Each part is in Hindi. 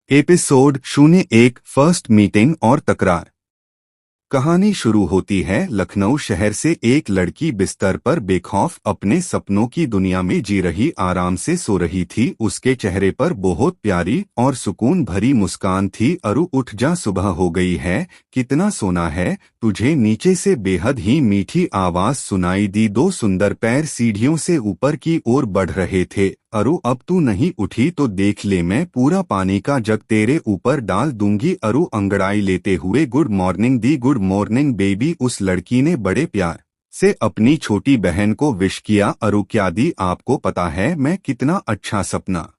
एपिसोड 01 फर्स्ट मीटिंग और तकरार। कहानी शुरू होती है लखनऊ शहर से। एक लड़की बिस्तर पर बेखौफ अपने सपनों की दुनिया में जी रही, आराम से सो रही थी। उसके चेहरे पर बहुत प्यारी और सुकून भरी मुस्कान थी। अरु, उठ जा, सुबह हो गई है, कितना सोना है तुझे। नीचे से बेहद ही मीठी आवाज सुनाई दी। दो सुंदर पैर सीढ़ियों से ऊपर की ओर बढ़ रहे थे। अरु, अब तू नहीं उठी तो देख ले, मैं पूरा पानी का जग तेरे ऊपर डाल दूंगी। अरु अंगड़ाई लेते हुए गुड मॉर्निंग दी। गुड मॉर्निंग बेबी, उस लड़की ने बड़े प्यार से अपनी छोटी बहन को विश किया। अरु, क्या दी, आपको पता है मैं कितना अच्छा सपना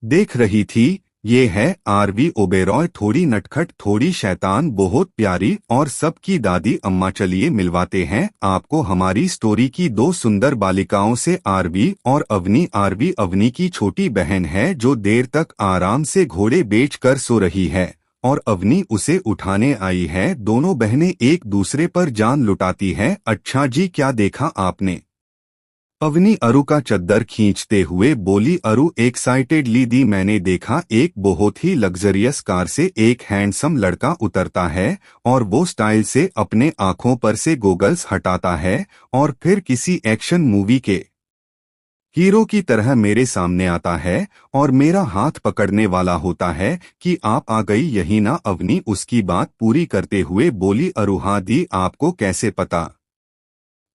देख रही थी। ये है आरवी ओबेरॉय, थोड़ी नटखट, थोड़ी शैतान, बहुत प्यारी और सबकी दादी। अम्मा, चलिए मिलवाते हैं आपको हमारी स्टोरी की दो सुंदर बालिकाओं से, आरवी और अवनी। आरवी अवनी की छोटी बहन है जो देर तक आराम से घोड़े बेचकर सो रही है और अवनी उसे उठाने आई है। दोनों बहनें एक दूसरे पर जान लुटाती है। अच्छा जी, क्या देखा आपने? अवनी अरु का चद्दर खींचते हुए बोली। अरु एक्साइटेडली दी, मैंने देखा एक बहुत ही लग्जरियस कार से एक हैंडसम लड़का उतरता है और वो स्टाइल से अपने आंखों पर से गोगल्स हटाता है और फिर किसी एक्शन मूवी के हीरो की तरह मेरे सामने आता है और मेरा हाथ पकड़ने वाला होता है कि आप आ गई, यही ना? अवनी उसकी बात पूरी करते हुए बोली। अरु, हाँ दी, आपको कैसे पता?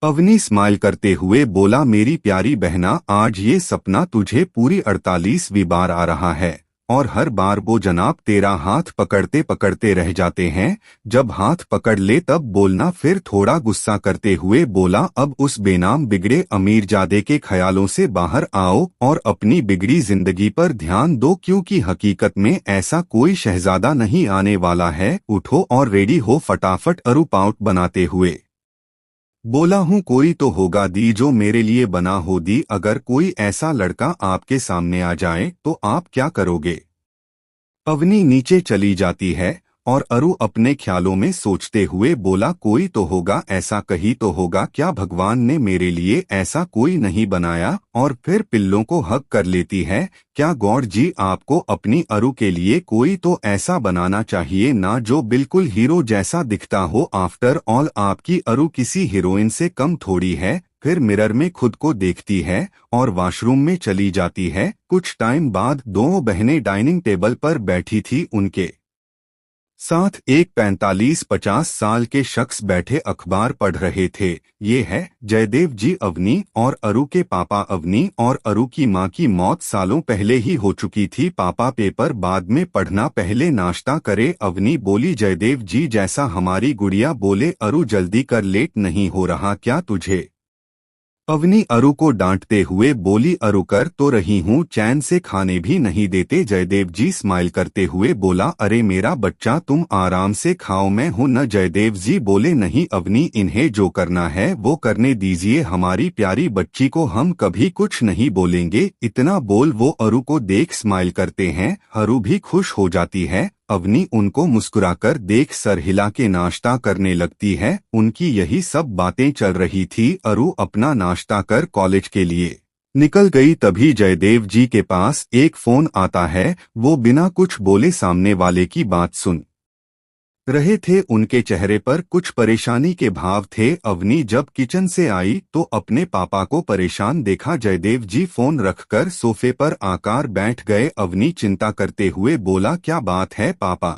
अवनी स्माइल करते हुए बोला, मेरी प्यारी बहना, आज ये सपना तुझे पूरी 48वीं बार आ रहा है और हर बार वो जनाब तेरा हाथ पकड़ते पकड़ते रह जाते हैं। जब हाथ पकड़ ले तब बोलना। फिर थोड़ा गुस्सा करते हुए बोला, अब उस बेनाम बिगड़े अमीरजादे के ख्यालों से बाहर आओ और अपनी बिगड़ी जिंदगी पर ध्यान दो, क्योंकि हकीकत में ऐसा कोई शहजादा नहीं आने वाला है। उठो और रेडी हो फटाफट। अरु पाउट बनाते हुए बोला, हूँ कोई तो होगा दी जो मेरे लिए बना हो दी। अगर कोई ऐसा लड़का आपके सामने आ जाए तो आप क्या करोगे? अवनी नीचे चली जाती है और अरु अपने ख्यालों में सोचते हुए बोला, कोई तो होगा, ऐसा कहीं तो होगा, क्या भगवान ने मेरे लिए ऐसा कोई नहीं बनाया? और फिर पिल्लों को हक कर लेती है। क्या गॉड जी, आपको अपनी अरु के लिए कोई तो ऐसा बनाना चाहिए ना जो बिल्कुल हीरो जैसा दिखता हो। आफ्टर ऑल आपकी अरु किसी हीरोइन से कम थोड़ी है। फिर मिरर में खुद को देखती है और वॉशरूम में चली जाती है। कुछ टाइम बाद दोनों बहनें डाइनिंग टेबल पर बैठी थी। उनके साथ एक 45-50 साल के शख्स बैठे अखबार पढ़ रहे थे। ये है जयदेव जी। अवनी और अरु के पापा। अवनी और अरु की मां की मौत सालों पहले ही हो चुकी थी। पापा पेपर बाद में पढ़ना, पहले नाश्ता करे। अवनी बोली, जयदेव जी जैसा हमारी गुड़िया। बोले, अरु जल्दी कर, लेट नहीं हो रहा क्या तुझे? अवनी अरु को डांटते हुए बोली, अरु कर तो रही हूँ, चैन से खाने भी नहीं देते। जयदेव जी स्माइल करते हुए बोला, अरे मेरा बच्चा, तुम आराम से खाओ, मैं हूँ न। जयदेव जी बोले, नहीं अवनी, इन्हें जो करना है वो करने दीजिए, हमारी प्यारी बच्ची को हम कभी कुछ नहीं बोलेंगे। इतना बोल वो अरु को देख स्माइल करते हैं। अरु भी खुश हो जाती है। अवनी उनको मुस्कुराकर देख सर हिला के नाश्ता करने लगती है। उनकी यही सब बातें चल रही थी। अरु अपना नाश्ता कर कॉलेज के लिए निकल गई। तभी जयदेव जी के पास एक फोन आता है। वो बिना कुछ बोले सामने वाले की बात सुन रहे थे। उनके चेहरे पर कुछ परेशानी के भाव थे। अवनी जब किचन से आई तो अपने पापा को परेशान देखा। जयदेव जी फोन रखकर सोफे पर आकर बैठ गए। अवनी चिंता करते हुए बोला, क्या बात है पापा,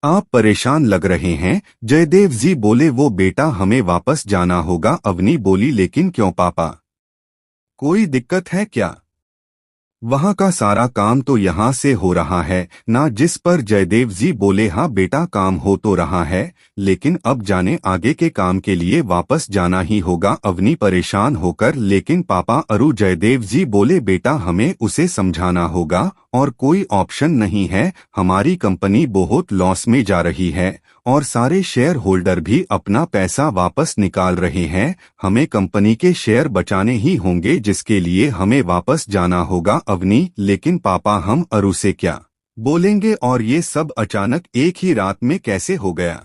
आप परेशान लग रहे हैं? जयदेव जी बोले, वो बेटा हमें वापस जाना होगा। अवनी बोली, लेकिन क्यों पापा, कोई दिक्कत है क्या? वहाँ का सारा काम तो यहाँ से हो रहा है ना? जिस पर जयदेव जी बोले, हाँ बेटा, काम हो तो रहा है, लेकिन अब जाने आगे के काम के लिए वापस जाना ही होगा। अवनी परेशान होकर, लेकिन पापा। अरु जयदेव जी बोले, बेटा हमें उसे समझाना होगा और कोई ऑप्शन नहीं है। हमारी कंपनी बहुत लॉस में जा रही है और सारे शेयर होल्डर भी अपना पैसा वापस निकाल रहे हैं। हमें कंपनी के शेयर बचाने ही होंगे, जिसके लिए हमें वापस जाना होगा। अवनी, लेकिन पापा हम अरु से क्या बोलेंगे? और ये सब अचानक एक ही रात में कैसे हो गया?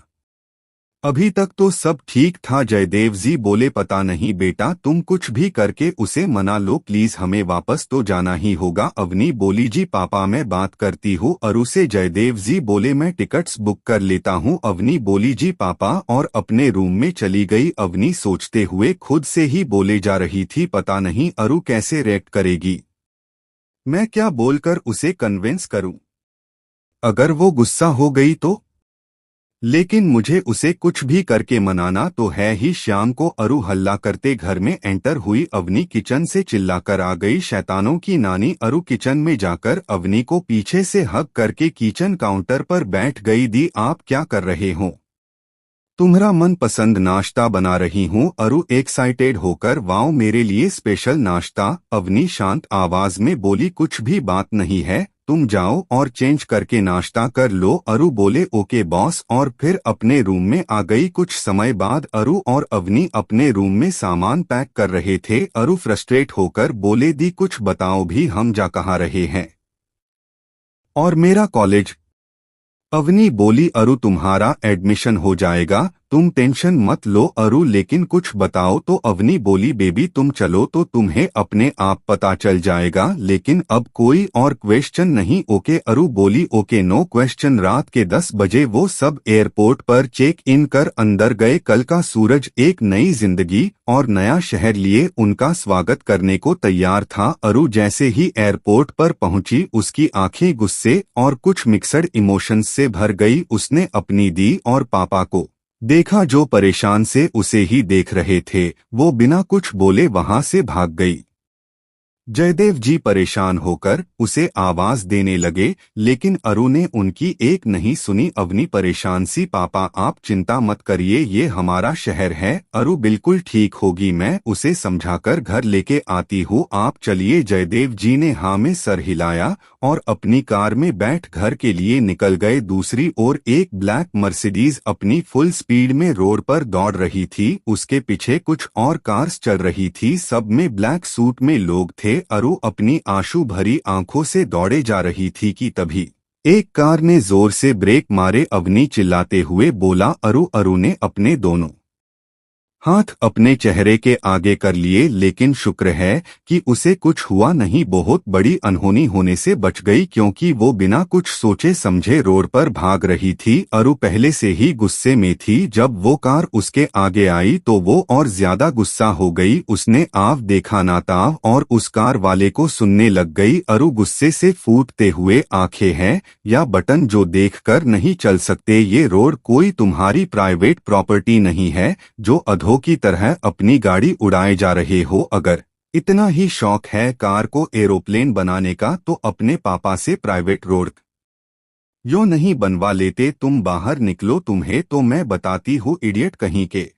अभी तक तो सब ठीक था। जयदेव जी बोले, पता नहीं बेटा, तुम कुछ भी करके उसे मना लो प्लीज, हमें वापस तो जाना ही होगा। अवनी बोली, जी पापा मैं बात करती हूँ अरु से। जयदेव जी बोले, मैं टिकट्स बुक कर लेता हूँ। अवनी बोली, जी पापा, और अपने रूम में चली गई। अवनी सोचते हुए खुद से ही बोले जा रही थी, पता नहीं अरु कैसे रिएक्ट करेगी, मैं क्या बोलकर उसे कन्विंस करूं, अगर वो गुस्सा हो गई तो। लेकिन मुझे उसे कुछ भी करके मनाना तो है ही। शाम को अरु हल्ला करते घर में एंटर हुई। अवनी किचन से चिल्लाकर आ गई, शैतानों की नानी। अरु किचन में जाकर अवनी को पीछे से हग करके किचन काउंटर पर बैठ गई। दी, आप क्या कर रहे हो? तुम्हारा मनपसंद नाश्ता बना रही हूँ। अरु एक्साइटेड होकर, वाओ, मेरे लिए स्पेशल नाश्ता। अवनी शांत आवाज में बोली, कुछ भी बात नहीं है, तुम जाओ और चेंज करके नाश्ता कर लो। अरु बोले, ओके बॉस, और फिर अपने रूम में आ गई। कुछ समय बाद अरु और अवनी अपने रूम में सामान पैक कर रहे थे। अरु फ्रस्ट्रेट होकर बोले, दी कुछ बताओ भी, हम जा कहाँ रहे हैं, और मेरा कॉलेज? अवनी बोली, अरु तुम्हारा एडमिशन हो जाएगा, तुम टेंशन मत लो। अरु, लेकिन कुछ बताओ तो। अवनी बोली, बेबी तुम चलो तो तुम्हें अपने आप पता चल जाएगा, लेकिन अब कोई और क्वेश्चन नहीं, ओके? अरु बोली, ओके नो क्वेश्चन। रात के 10 बजे वो सब एयरपोर्ट पर चेक इन कर अंदर गए। कल का सूरज एक नई जिंदगी और नया शहर लिए उनका स्वागत करने को तैयार था। अरु जैसे ही एयरपोर्ट पर पहुंची, उसकी आंखें गुस्से और कुछ मिक्सड इमोशंस से भर गई। उसने अपनी दी और पापा को देखा जो परेशान से उसे ही देख रहे थे। वो बिना कुछ बोले वहां से भाग गई। जयदेव जी परेशान होकर उसे आवाज देने लगे, लेकिन अरु ने उनकी एक नहीं सुनी। अवनी परेशान सी, पापा आप चिंता मत करिए, ये हमारा शहर है, अरु बिल्कुल ठीक होगी, मैं उसे समझाकर घर लेके आती हूँ, आप चलिए। जयदेव जी ने हाँ में सर हिलाया और अपनी कार में बैठ घर के लिए निकल गए। दूसरी ओर एक ब्लैक मर्सिडीज अपनी फुल स्पीड में रोड पर दौड़ रही थी। उसके पीछे कुछ और कार्स चल रही थी, सब में ब्लैक सूट में लोग थे। अरु अपनी आंसू भरी आंखों से दौड़े जा रही थी कि तभी एक कार ने जोर से ब्रेक मारे। अवनी चिल्लाते हुए बोला, अरु। अरु ने अपने दोनों हाथ अपने चेहरे के आगे कर लिए, लेकिन शुक्र है कि उसे कुछ हुआ नहीं। बहुत बड़ी अनहोनी होने से बच गई, क्योंकि वो बिना कुछ सोचे समझे रोड पर भाग रही थी। अरु पहले से ही गुस्से में थी, जब वो कार उसके आगे आई तो वो और ज्यादा गुस्सा हो गई। उसने आव देखा ना ताव और उस कार वाले को सुनने लग गई। अरु गुस्से से फूटते हुए, आंखें हैं या बटन जो देखकर नहीं चल सकते, ये रोड कोई तुम्हारी प्राइवेट प्रॉपर्टी नहीं है जो अधो की तरह अपनी गाड़ी उड़ाए जा रहे हो। अगर इतना ही शौक है कार को एरोप्लेन बनाने का तो अपने पापा से प्राइवेट रोड यो नहीं बनवा लेते। तुम बाहर निकलो, तुम्हें तो मैं बताती हूँ, इडियट कहीं के।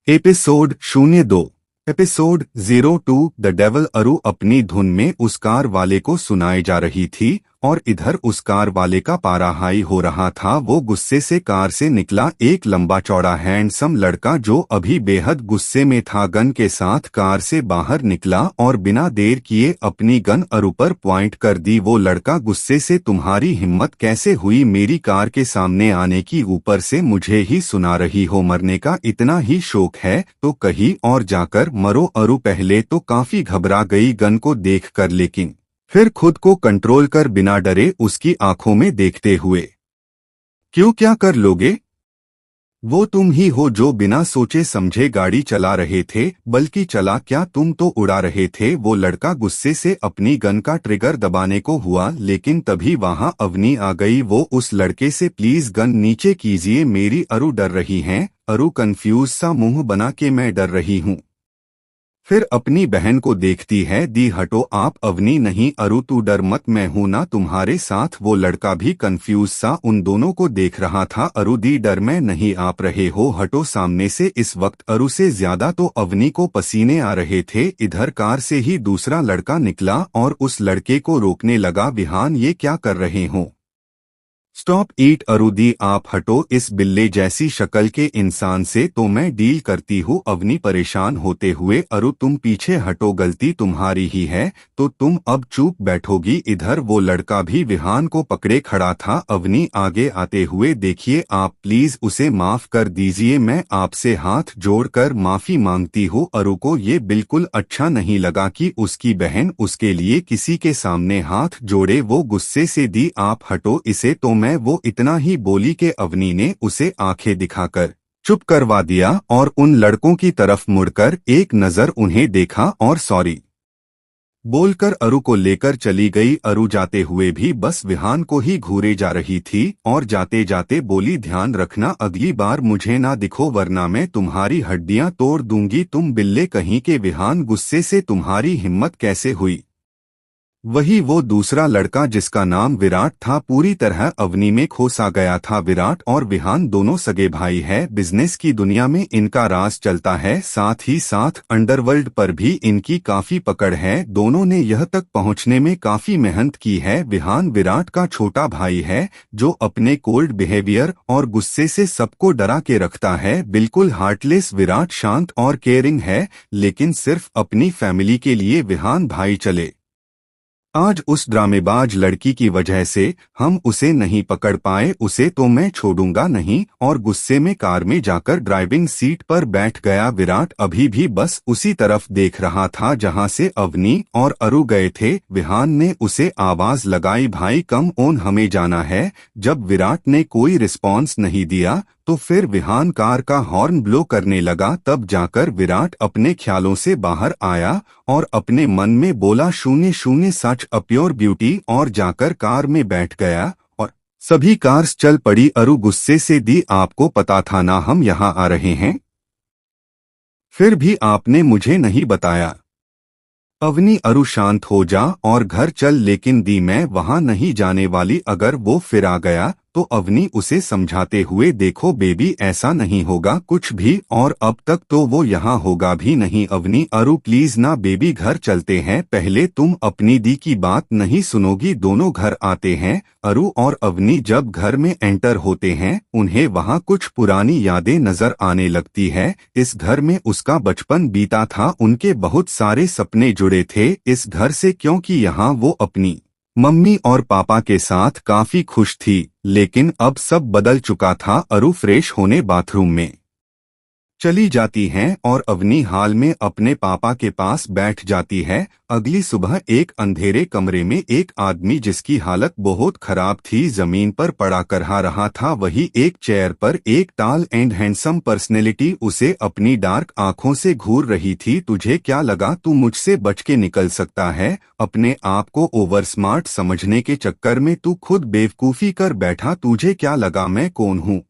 Episode 02 episode 02 the devil. अरु अपनी धुन में उस कार वाले को सुनाई जा रही थी और इधर उस कार वाले का पारा हाई हो रहा था। वो गुस्से से कार से निकला, एक लंबा चौड़ा हैंडसम लड़का जो अभी बेहद गुस्से में था, गन के साथ कार से बाहर निकला और बिना देर किए अपनी गन अरु पर पॉइंट कर दी। वो लड़का गुस्से से, तुम्हारी हिम्मत कैसे हुई मेरी कार के सामने आने की, ऊपर से मुझे ही सुना रही हो, मरने का इतना ही शौक है तो कहीं और जाकर मरो। अरु पहले तो काफी घबरा गई गन को देखकर, लेकिन फिर खुद को कंट्रोल कर बिना डरे उसकी आंखों में देखते हुए, क्यों, क्या कर लोगे? वो तुम ही हो जो बिना सोचे समझे गाड़ी चला रहे थे, बल्कि चला क्या, तुम तो उड़ा रहे थे। वो लड़का गुस्से से अपनी गन का ट्रिगर दबाने को हुआ, लेकिन तभी वहां अवनी आ गई। वो उस लड़के से, प्लीज गन नीचे कीजिए मेरी। अरु डर रही हैं? अरु कंफ्यूज सा मुंह बना के, मैं डर रही हूँ। फिर अपनी बहन को देखती है, दी हटो आप। अवनी, नहीं अरु तू डर मत, मैं हूं ना तुम्हारे साथ। वो लड़का भी कंफ्यूज सा उन दोनों को देख रहा था। अरु, दी डर में नहीं, आप रहे हो, हटो सामने से। इस वक्त अरु से ज्यादा तो अवनी को पसीने आ रहे थे। इधर कार से ही दूसरा लड़का निकला और उस लड़के को रोकने लगा, विहान ये क्या कर रहे हो? स्टॉप ईट अरुदी, आप हटो इस बिल्ले जैसी शक्ल के इंसान से तो मैं डील करती हूँ। अवनी परेशान होते हुए, अरु तुम पीछे हटो, गलती तुम्हारी ही है तो तुम अब चुप बैठोगी। इधर वो लड़का भी विहान को पकड़े खड़ा था। अवनी आगे आते हुए, देखिए आप प्लीज उसे माफ कर दीजिए, मैं आपसे हाथ जोड़कर माफी मांगती हूँ। अरु को ये बिल्कुल अच्छा नहीं लगा कि उसकी बहन उसके लिए किसी के सामने हाथ जोड़े। वो गुस्से से, दी आप हटो इसे तो मैं, वो इतना ही बोली कि अवनी ने उसे आंखें दिखाकर चुप करवा दिया और उन लड़कों की तरफ मुड़कर एक नजर उन्हें देखा और सॉरी बोलकर अरु को लेकर चली गई। अरु जाते हुए भी बस विहान को ही घूरे जा रही थी और जाते जाते बोली, ध्यान रखना अगली बार मुझे ना दिखो वरना मैं तुम्हारी हड्डियां तोड़ दूंगी। तुम बिल्ले कहीं के। विहान गुस्से से, तुम्हारी हिम्मत कैसे हुई? वही वो दूसरा लड़का जिसका नाम विराट था पूरी तरह अवनी में खो सा गया था। विराट और विहान दोनों सगे भाई है। बिजनेस की दुनिया में इनका राज चलता है, साथ ही साथ अंडरवर्ल्ड पर भी इनकी काफी पकड़ है। दोनों ने यह तक पहुंचने में काफी मेहनत की है। विहान विराट का छोटा भाई है जो अपने कोल्ड बिहेवियर और गुस्से से सबको डरा के रखता है। बिल्कुल हार्टलेस विराट शांत और केयरिंग है, लेकिन सिर्फ अपनी फैमिली के लिए विहान भाई चले। आज उस ड्रामेबाज लड़की की वजह से हम उसे नहीं पकड़ पाए, उसे तो मैं छोड़ूंगा नहीं। और गुस्से में कार में जाकर ड्राइविंग सीट पर बैठ गया। विराट अभी भी बस उसी तरफ देख रहा था जहां से अवनी और अरु गए थे। विहान ने उसे आवाज लगाई, भाई कम ऑन हमें जाना है। जब विराट ने कोई रिस्पॉन्स नहीं दिया तो फिर विहान कार का हॉर्न ब्लो करने लगा। तब जाकर विराट अपने ख्यालों से बाहर आया और अपने मन में बोला, 0 सच अ प्योर ब्यूटी, और जाकर कार में बैठ गया और सभी कार्स चल पड़ी। अरु गुस्से से, दी आपको पता था ना हम यहाँ आ रहे हैं, फिर भी आपने मुझे नहीं बताया। अवनी, अरु शांत हो जा और घर चल। लेकिन दी मैं वहां नहीं जाने वाली, अगर वो फिर आ गया तो अवनी उसे समझाते हुए, देखो बेबी ऐसा नहीं होगा कुछ भी, और अब तक तो वो यहाँ होगा भी नहीं। अवनी, अरु प्लीज ना बेबी घर चलते हैं, पहले तुम अपनी दी की बात नहीं सुनोगी। दोनों घर आते हैं। अरु और अवनी जब घर में एंटर होते हैं उन्हें वहाँ कुछ पुरानी यादें नजर आने लगती है। इस घर में उसका बचपन बीता था, उनके बहुत सारे सपने जुड़े थे इस घर से, क्योंकि यहाँ वो अपनी मम्मी और पापा के साथ काफी खुश थी। लेकिन अब सब बदल चुका था। अरु फ्रेश होने बाथरूम में चली जाती हैं और अवनी हाल में अपने पापा के पास बैठ जाती है। अगली सुबह एक अंधेरे कमरे में एक आदमी जिसकी हालत बहुत खराब थी जमीन पर पड़ा करहा रहा था। वही एक चेयर पर एक टाल एंड हैंडसम पर्सनैलिटी उसे अपनी डार्क आंखों से घूर रही थी। तुझे क्या लगा तू मुझसे बच के निकल सकता है? अपने आप को ओवर स्मार्ट समझने के चक्कर में तू खुद बेवकूफी कर बैठा। तुझे क्या लगा मैं कौन हूँ?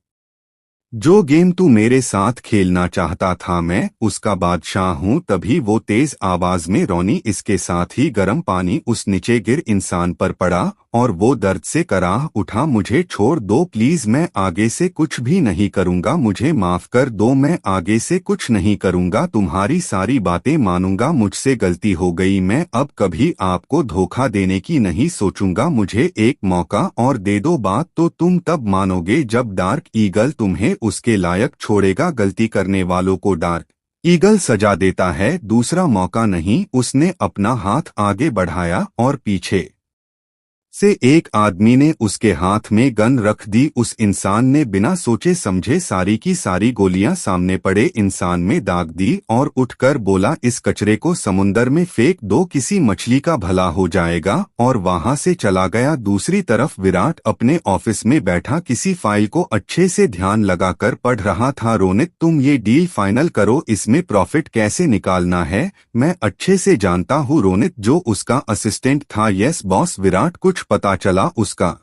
जो गेम तू मेरे साथ खेलना चाहता था मैं उसका बादशाह हूँ। तभी वो तेज आवाज में, रोनी। इसके साथ ही गर्म पानी उस नीचे गिर इंसान पर पड़ा और वो दर्द से कराह उठा। मुझे छोड़ दो प्लीज, मैं आगे से कुछ भी नहीं करूँगा, मुझे माफ कर दो, मैं आगे से कुछ नहीं करूँगा, तुम्हारी सारी बातें मानूंगा, मुझसे गलती हो गई, मैं अब कभी आपको धोखा देने की नहीं सोचूंगा, मुझे एक मौका और दे दो। बात तो तुम तब मानोगे जब डार्क ईगल तुम्हें उसके लायक छोड़ेगा। गलती करने वालों को डार्क ईगल सजा देता है, दूसरा मौका नहीं। उसने अपना हाथ आगे बढ़ाया और पीछे से एक आदमी ने उसके हाथ में गन रख दी। उस इंसान ने बिना सोचे समझे सारी की सारी गोलियां सामने पड़े इंसान में दाग दी और उठकर बोला, इस कचरे को समुंदर में फेंक दो, किसी मछली का भला हो जाएगा, और वहां से चला गया। दूसरी तरफ विराट अपने ऑफिस में बैठा किसी फाइल को अच्छे से ध्यान लगाकर पढ़ रहा था। रोनित, तुम ये डील फाइनल करो, इसमें प्रॉफिट कैसे निकालना है मैं अच्छे से जानता हूँ। रोनित जो उसका असिस्टेंट था। Yes boss. विराट, कुछ पता चला उसका?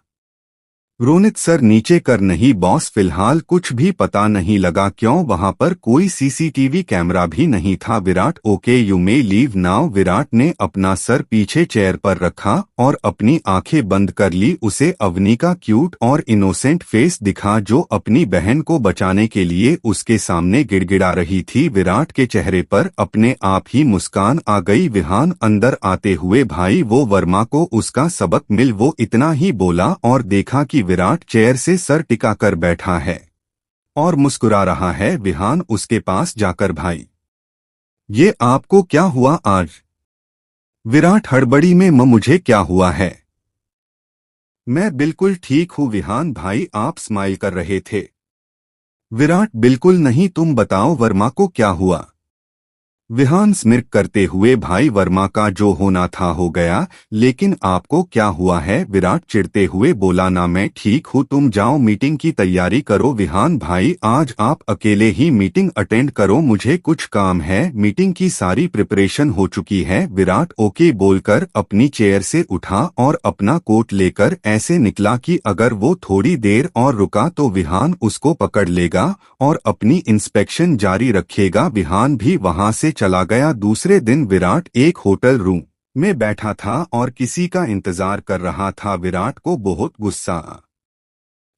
रोनित, सर नीचे कर नहीं बॉस, फिलहाल कुछ भी पता नहीं लगा। क्यों? वहां पर कोई सीसीटीवी कैमरा भी नहीं था। Virat, okay you may leave now. Virat ने अपना सर पीछे चेयर पर रखा और अपनी आंखें बंद कर ली। उसे अवनी का क्यूट और इनोसेंट फेस दिखा जो अपनी बहन को बचाने के लिए उसके सामने गिड़गिड़ा रही थी। विराट के चेहरे पर अपने आप ही मुस्कान आ गई। विहान अंदर आते हुए, भाई वो वर्मा को उसका सबक मिल, वो इतना ही बोला और देखा कि विराट चेयर से सर टिकाकर बैठा है और मुस्कुरा रहा है। विहान उसके पास जाकर भाई, ये आपको क्या हुआ आज? विराट हड़बड़ी में मुझे क्या हुआ है? मैं बिल्कुल ठीक हूँ विहान भाई, आप स्माइल कर रहे थे। विराट बिल्कुल नहीं, तुम बताओ वर्मा को क्या हुआ? विहान स्मिर्क करते हुए, भाई वर्मा का जो होना था हो गया, लेकिन आपको क्या हुआ है? विराट चिढ़ते हुए बोला, ना मैं ठीक हूँ, तुम जाओ मीटिंग की तैयारी करो। विहान भाई आज आप अकेले ही मीटिंग अटेंड करो, मुझे कुछ काम है। मीटिंग की सारी प्रिपरेशन हो चुकी है। विराट ओके बोलकर अपनी चेयर से उठा और अपना कोट लेकर ऐसे निकला कि अगर वो थोड़ी देर और रुका तो विहान उसको पकड़ लेगा और अपनी इंस्पेक्शन जारी रखेगा। विहान भी वहां से चला गया। दूसरे दिन विराट एक होटल रूम में बैठा था और किसी का इंतजार कर रहा था। विराट को बहुत गुस्सा आ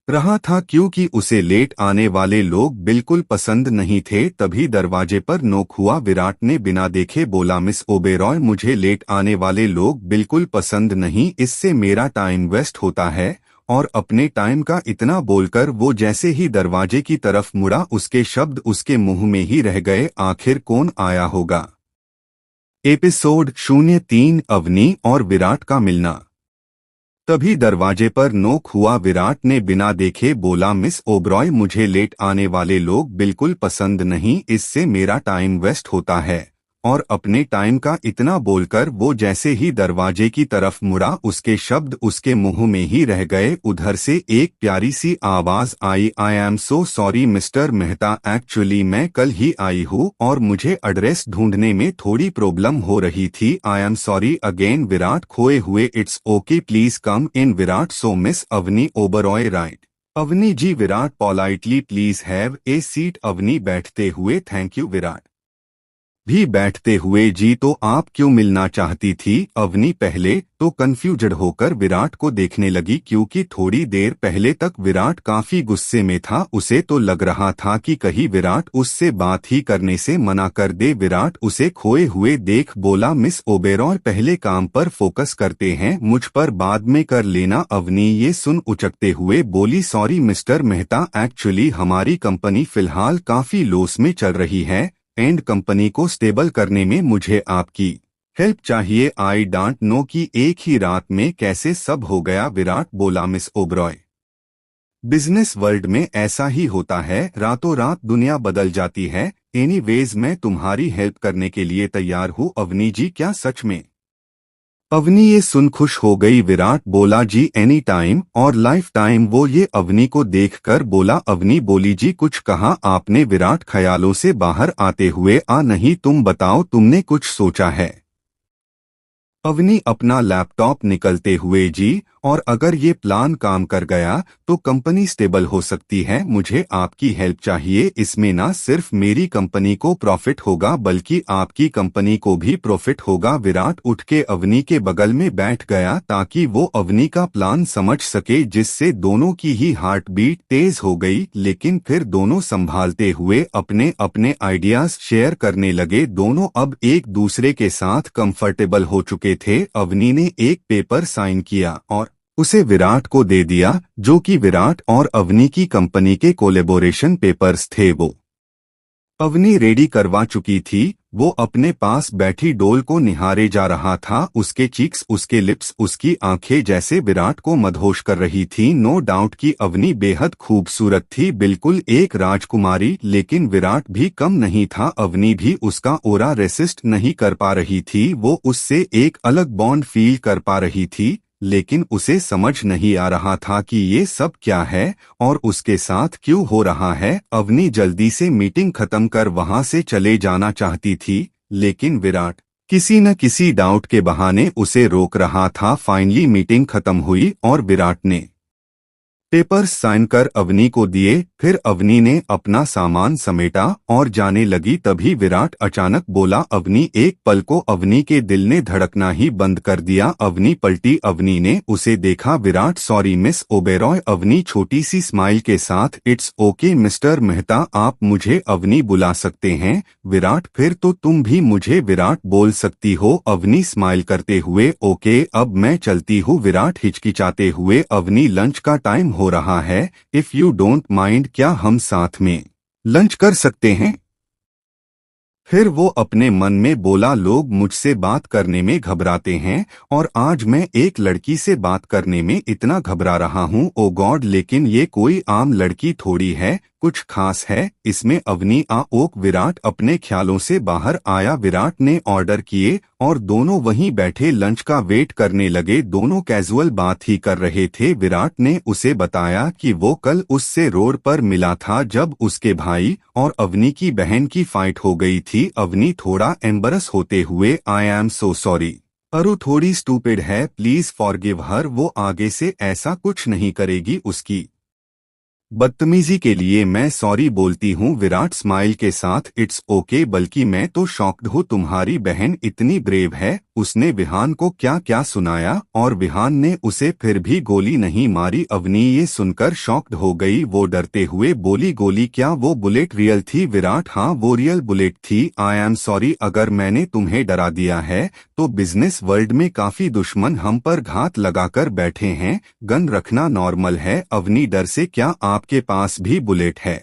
रहा था क्योंकि उसे लेट आने वाले लोग बिल्कुल पसंद नहीं थे। तभी दरवाजे पर नॉक हुआ। विराट ने बिना देखे बोला, मिस ओबेरॉय, मुझे लेट आने वाले लोग बिल्कुल पसंद नहीं, इससे मेरा टाइम वेस्ट होता है। और अपने टाइम का इतना बोलकर वो जैसे ही दरवाजे की तरफ मुड़ा, उसके शब्द उसके मुंह में ही रह गए। आखिर कौन आया होगा? एपिसोड 03 अवनी और विराट का मिलना। तभी दरवाजे पर नॉक हुआ। विराट ने बिना देखे बोला, मिस ओबरॉय, मुझे लेट आने वाले लोग बिल्कुल पसंद नहीं, इससे मेरा टाइम वेस्ट होता है। और अपने टाइम का इतना बोलकर वो जैसे ही दरवाजे की तरफ मुड़ा, उसके शब्द उसके मुंह में ही रह गए। उधर से एक प्यारी सी आवाज आई, I am so sorry Mister Mehta, actually मैं कल ही आई हूँ और मुझे एड्रेस ढूंढने में थोड़ी प्रॉब्लम हो रही थी। I am sorry again. Virat खोए हुए, it's okay please come in. Virat, so miss Avani Oberoi right? Avani ji. Virat politely, please have a seat. Avani बैठते हुए, थैंक यू। विराट भी बैठते हुए, जी तो आप क्यों मिलना चाहती थी? अवनी पहले तो कंफ्यूज्ड होकर विराट को देखने लगी क्योंकि थोड़ी देर पहले तक विराट काफी गुस्से में था। उसे तो लग रहा था कि कहीं विराट उससे बात ही करने से मना कर दे। विराट उसे खोए हुए देख बोला, मिस ओबेरॉय, पहले काम पर फोकस करते हैं, मुझ पर बाद में कर लेना। अवनी ये सुन उचकते हुए बोली, सॉरी मिस्टर मेहता, एक्चुअली हमारी कंपनी फिलहाल काफी लॉस में चल रही है एंड कंपनी को स्टेबल करने में मुझे आपकी हेल्प चाहिए। आई डोंट नो कि एक ही रात में कैसे सब हो गया। विराट बोला, मिस ओबरॉय, बिजनेस वर्ल्ड में ऐसा ही होता है, रातों रात दुनिया बदल जाती है। एनीवेज मैं तुम्हारी हेल्प करने के लिए तैयार हूँ। अवनी जी, क्या सच में? अवनी ये सुन खुश हो गई। विराट बोला, जी एनी टाइम और लाइफ टाइम। वो ये अवनी को देखकर बोला। अवनी बोली, जी कुछ कहा आपने? विराट ख्यालों से बाहर आते हुए, नहीं, तुम बताओ, तुमने कुछ सोचा है? अवनी अपना लैपटॉप निकलते हुए, जी, और अगर ये प्लान काम कर गया तो कंपनी स्टेबल हो सकती है। मुझे आपकी हेल्प चाहिए। इसमें ना सिर्फ मेरी कंपनी को प्रॉफिट होगा बल्कि आपकी कंपनी को भी प्रॉफिट होगा। विराट उठ के अवनी के बगल में बैठ गया ताकि वो अवनी का प्लान समझ सके, जिससे दोनों की ही हार्ट बीट तेज हो गई। लेकिन फिर दोनों संभालते हुए अपने अपने आइडियाज शेयर करने लगे। दोनों अब एक दूसरे के साथ कंफर्टेबल हो चुके थे। अवनी ने एक पेपर साइन किया और उसे विराट को दे दिया, जो कि विराट और अवनी की कंपनी के कोलेबोरेशन पेपर्स थे। वो अवनी रेडी करवा चुकी थी। वो अपने पास बैठी डोल को निहारे जा रहा था। उसके चीक्स, उसके लिप्स, उसकी आंखें जैसे विराट को मदहोश कर रही थी। नो डाउट कि अवनी बेहद खूबसूरत थी, बिल्कुल एक राजकुमारी। लेकिन विराट भी कम नहीं था। अवनी भी उसका ओरा रेसिस्ट नहीं कर पा रही थी। वो उससे एक अलग बॉन्ड फील कर पा रही थी, लेकिन उसे समझ नहीं आ रहा था कि ये सब क्या है और उसके साथ क्यों हो रहा है। अवनी जल्दी से मीटिंग खत्म कर वहां से चले जाना चाहती थी, लेकिन विराट किसी न किसी डाउट के बहाने उसे रोक रहा था। फाइनली मीटिंग खत्म हुई और विराट ने पेपर्स साइन कर अवनी को दिए। फिर अवनी ने अपना सामान समेटा और जाने लगी। तभी विराट अचानक बोला, अवनी, एक पल को अवनी के दिल ने धड़कना ही बंद कर दिया। अवनी पलटी। अवनी ने उसे देखा। Virat, sorry miss Oberoi. अवनी छोटी सी स्माइल के साथ, इट्स ओके मिस्टर मेहता, आप मुझे अवनी बुला सकते हैं। विराट, फिर तो तुम भी मुझे विराट बोल सकती हो। अवनी स्माइल करते हुए, ओके अब मैं चलती हूँ। विराट हिचकिचाते हुए, अवनी लंच का टाइम हो रहा है, इफ यू डोंट माइंड क्या हम साथ में लंच कर सकते हैं? फिर वो अपने मन में बोला, लोग मुझसे बात करने में घबराते हैं और आज मैं एक लड़की से बात करने में इतना घबरा रहा हूँ, ओ गॉड, लेकिन ये कोई आम लड़की थोड़ी है, कुछ खास है इसमें। अवनी ओक विराट अपने ख्यालों से बाहर आया। विराट ने ऑर्डर किए और दोनों वहीं बैठे लंच का वेट करने लगे। दोनों कैजुअल बात ही कर रहे थे। विराट ने उसे बताया कि वो कल उससे रोड पर मिला था जब उसके भाई और अवनी की बहन की फाइट हो गई थी। अवनी थोड़ा एम्बरस होते हुए, आई एम सो सॉरी, अरु थोड़ी स्टूपिड है, प्लीज फॉरगिव हर, वो आगे से ऐसा कुछ नहीं करेगी, उसकी बदतमीजी के लिए मैं सॉरी बोलती हूँ। विराट स्माइल के साथ, इट्स ओके, बल्कि मैं तो शॉक्ड हूँ, तुम्हारी बहन इतनी ब्रेव है। उसने विहान को क्या क्या सुनाया और विहान ने उसे फिर भी गोली नहीं मारी। अवनी ये सुनकर शॉक्ड हो गई। वो डरते हुए बोली, गोली क्या, वो बुलेट रियल थी? विराट, हाँ वो रियल बुलेट थी। आई एम सॉरी अगर मैंने तुम्हें डरा दिया है, तो बिजनेस वर्ल्ड में काफी दुश्मन हम पर घात लगाकर बैठे हैं, गन रखना नॉर्मल है। अवनी, डर से क्या, आपके पास भी बुलेट है?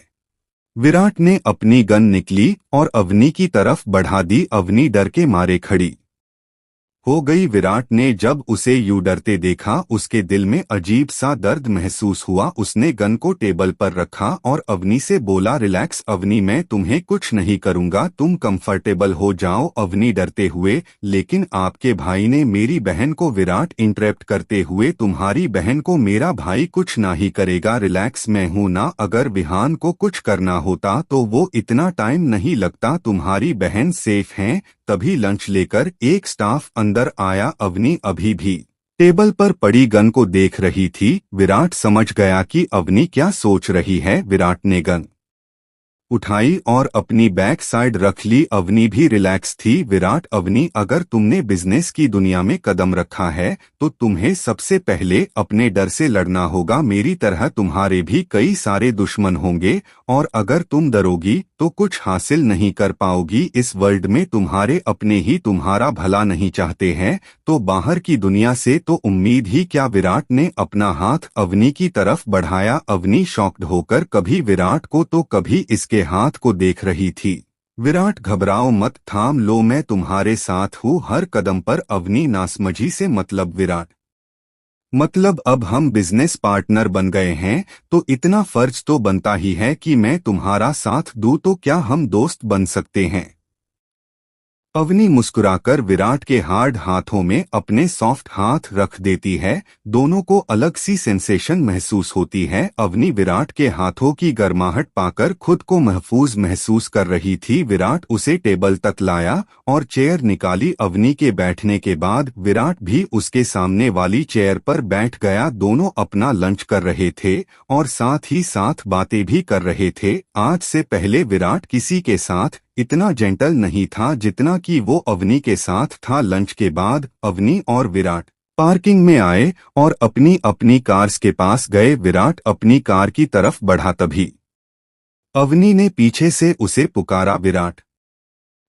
विराट ने अपनी गन निकली और अवनी की तरफ बढ़ा दी। अवनी डर के मारे खड़ी हो गई। विराट ने जब उसे यूं डरते देखा, उसके दिल में अजीब सा दर्द महसूस हुआ। उसने गन को टेबल पर रखा और अवनी से बोला, रिलैक्स अवनी, मैं तुम्हें कुछ नहीं करूंगा, तुम कंफर्टेबल हो जाओ। अवनी डरते हुए, लेकिन आपके भाई ने मेरी बहन को, विराट इंटरप्ट करते हुए, तुम्हारी बहन को मेरा भाई कुछ ना ही करेगा, रिलैक्स, मैं हूं ना, अगर विहान को कुछ करना होता तो वो इतना टाइम नहीं लगता, तुम्हारी बहन सेफ है। तभी लंच लेकर एक स्टाफ अंदर आया। अवनी अभी भी टेबल पर पड़ी गन को देख रही थी। विराट समझ गया कि अवनी क्या सोच रही है। विराट ने गन उठाई और अपनी बैक साइड रख ली। अवनी भी रिलैक्स थी। विराट, अवनी, अगर तुमने बिजनेस की दुनिया में कदम रखा है तो तुम्हें सबसे पहले अपने डर से लड़ना होगा। मेरी तरह तुम्हारे भी कई सारे दुश्मन होंगे और अगर तुम डरोगी तो कुछ हासिल नहीं कर पाओगी। इस वर्ल्ड में तुम्हारे अपने ही तुम्हारा भला नहीं चाहते हैं, तो बाहर की दुनिया से तो उम्मीद ही क्या। विराट ने अपना हाथ अवनी की तरफ बढ़ाया। अवनी शॉक्ड होकर कभी विराट को तो कभी इसके हाथ को देख रही थी। विराट, घबराओ मत, थाम लो, मैं तुम्हारे साथ हूँ हर कदम पर। अवनी नासमझी से, मतलब विराट, मतलब अब हम बिजनेस पार्टनर बन गए हैं तो इतना फर्ज तो बनता ही है कि मैं तुम्हारा साथ दूं, तो क्या हम दोस्त बन सकते हैं? अवनी मुस्कुराकर विराट के हार्ड हाथों में अपने सॉफ्ट हाथ रख देती है। दोनों को अलग सी सेंसेशन महसूस होती है। अवनी विराट के हाथों की गर्माहट पाकर खुद को महफूज महसूस कर रही थी। विराट उसे टेबल तक लाया और चेयर निकाली। अवनी के बैठने के बाद विराट भी उसके सामने वाली चेयर पर बैठ गया। दोनों अपना लंच कर रहे थे और साथ ही साथ बातें भी कर रहे थे। आज से पहले विराट किसी के साथ इतना जेंटल नहीं था जितना कि वो अवनी के साथ था। लंच के बाद अवनी और विराट पार्किंग में आए और अपनी अपनी कार्स के पास गए। विराट अपनी कार की तरफ बढ़ा, तभी अवनी ने पीछे से उसे पुकारा, विराट।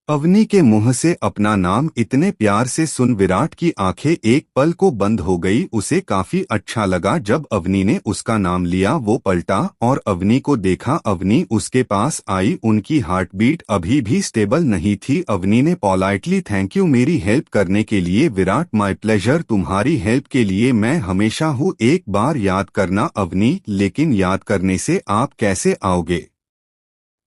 अवनी के मुंह से अपना नाम इतने प्यार से सुन विराट की आंखें एक पल को बंद हो गई। उसे काफी अच्छा लगा जब अवनी ने उसका नाम लिया। वो पलटा और अवनी को देखा। अवनी उसके पास आई। उनकी हार्ट बीट अभी भी स्टेबल नहीं थी। अवनी ने पोलाइटली, थैंक यू मेरी हेल्प करने के लिए। विराट, माय प्लेजर, तुम्हारी हेल्प के लिए मैं हमेशा हूँ। एक बार याद करना अवनी, लेकिन याद करने से आप कैसे आओगे?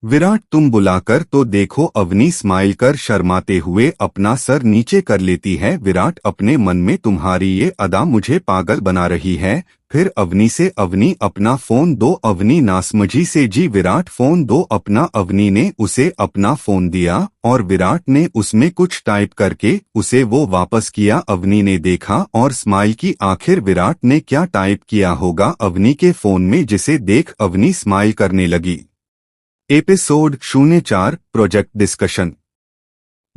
विराट, तुम बुलाकर तो देखो। अवनी स्माइल कर शर्माते हुए अपना सर नीचे कर लेती है। विराट अपने मन में, तुम्हारी ये अदा मुझे पागल बना रही है। फिर अवनी से, अवनी अपना फोन दो। अवनी नासमझी से, जी विराट फोन दो अपना। अवनी ने उसे अपना फोन दिया और विराट ने उसमें कुछ टाइप करके उसे वो वापस किया। अवनी ने देखा और स्माइल की, आखिर विराट ने क्या टाइप किया होगा अवनी के फोन में, जिसे देख अवनी स्माइल करने लगी। Episode 04 project discussion.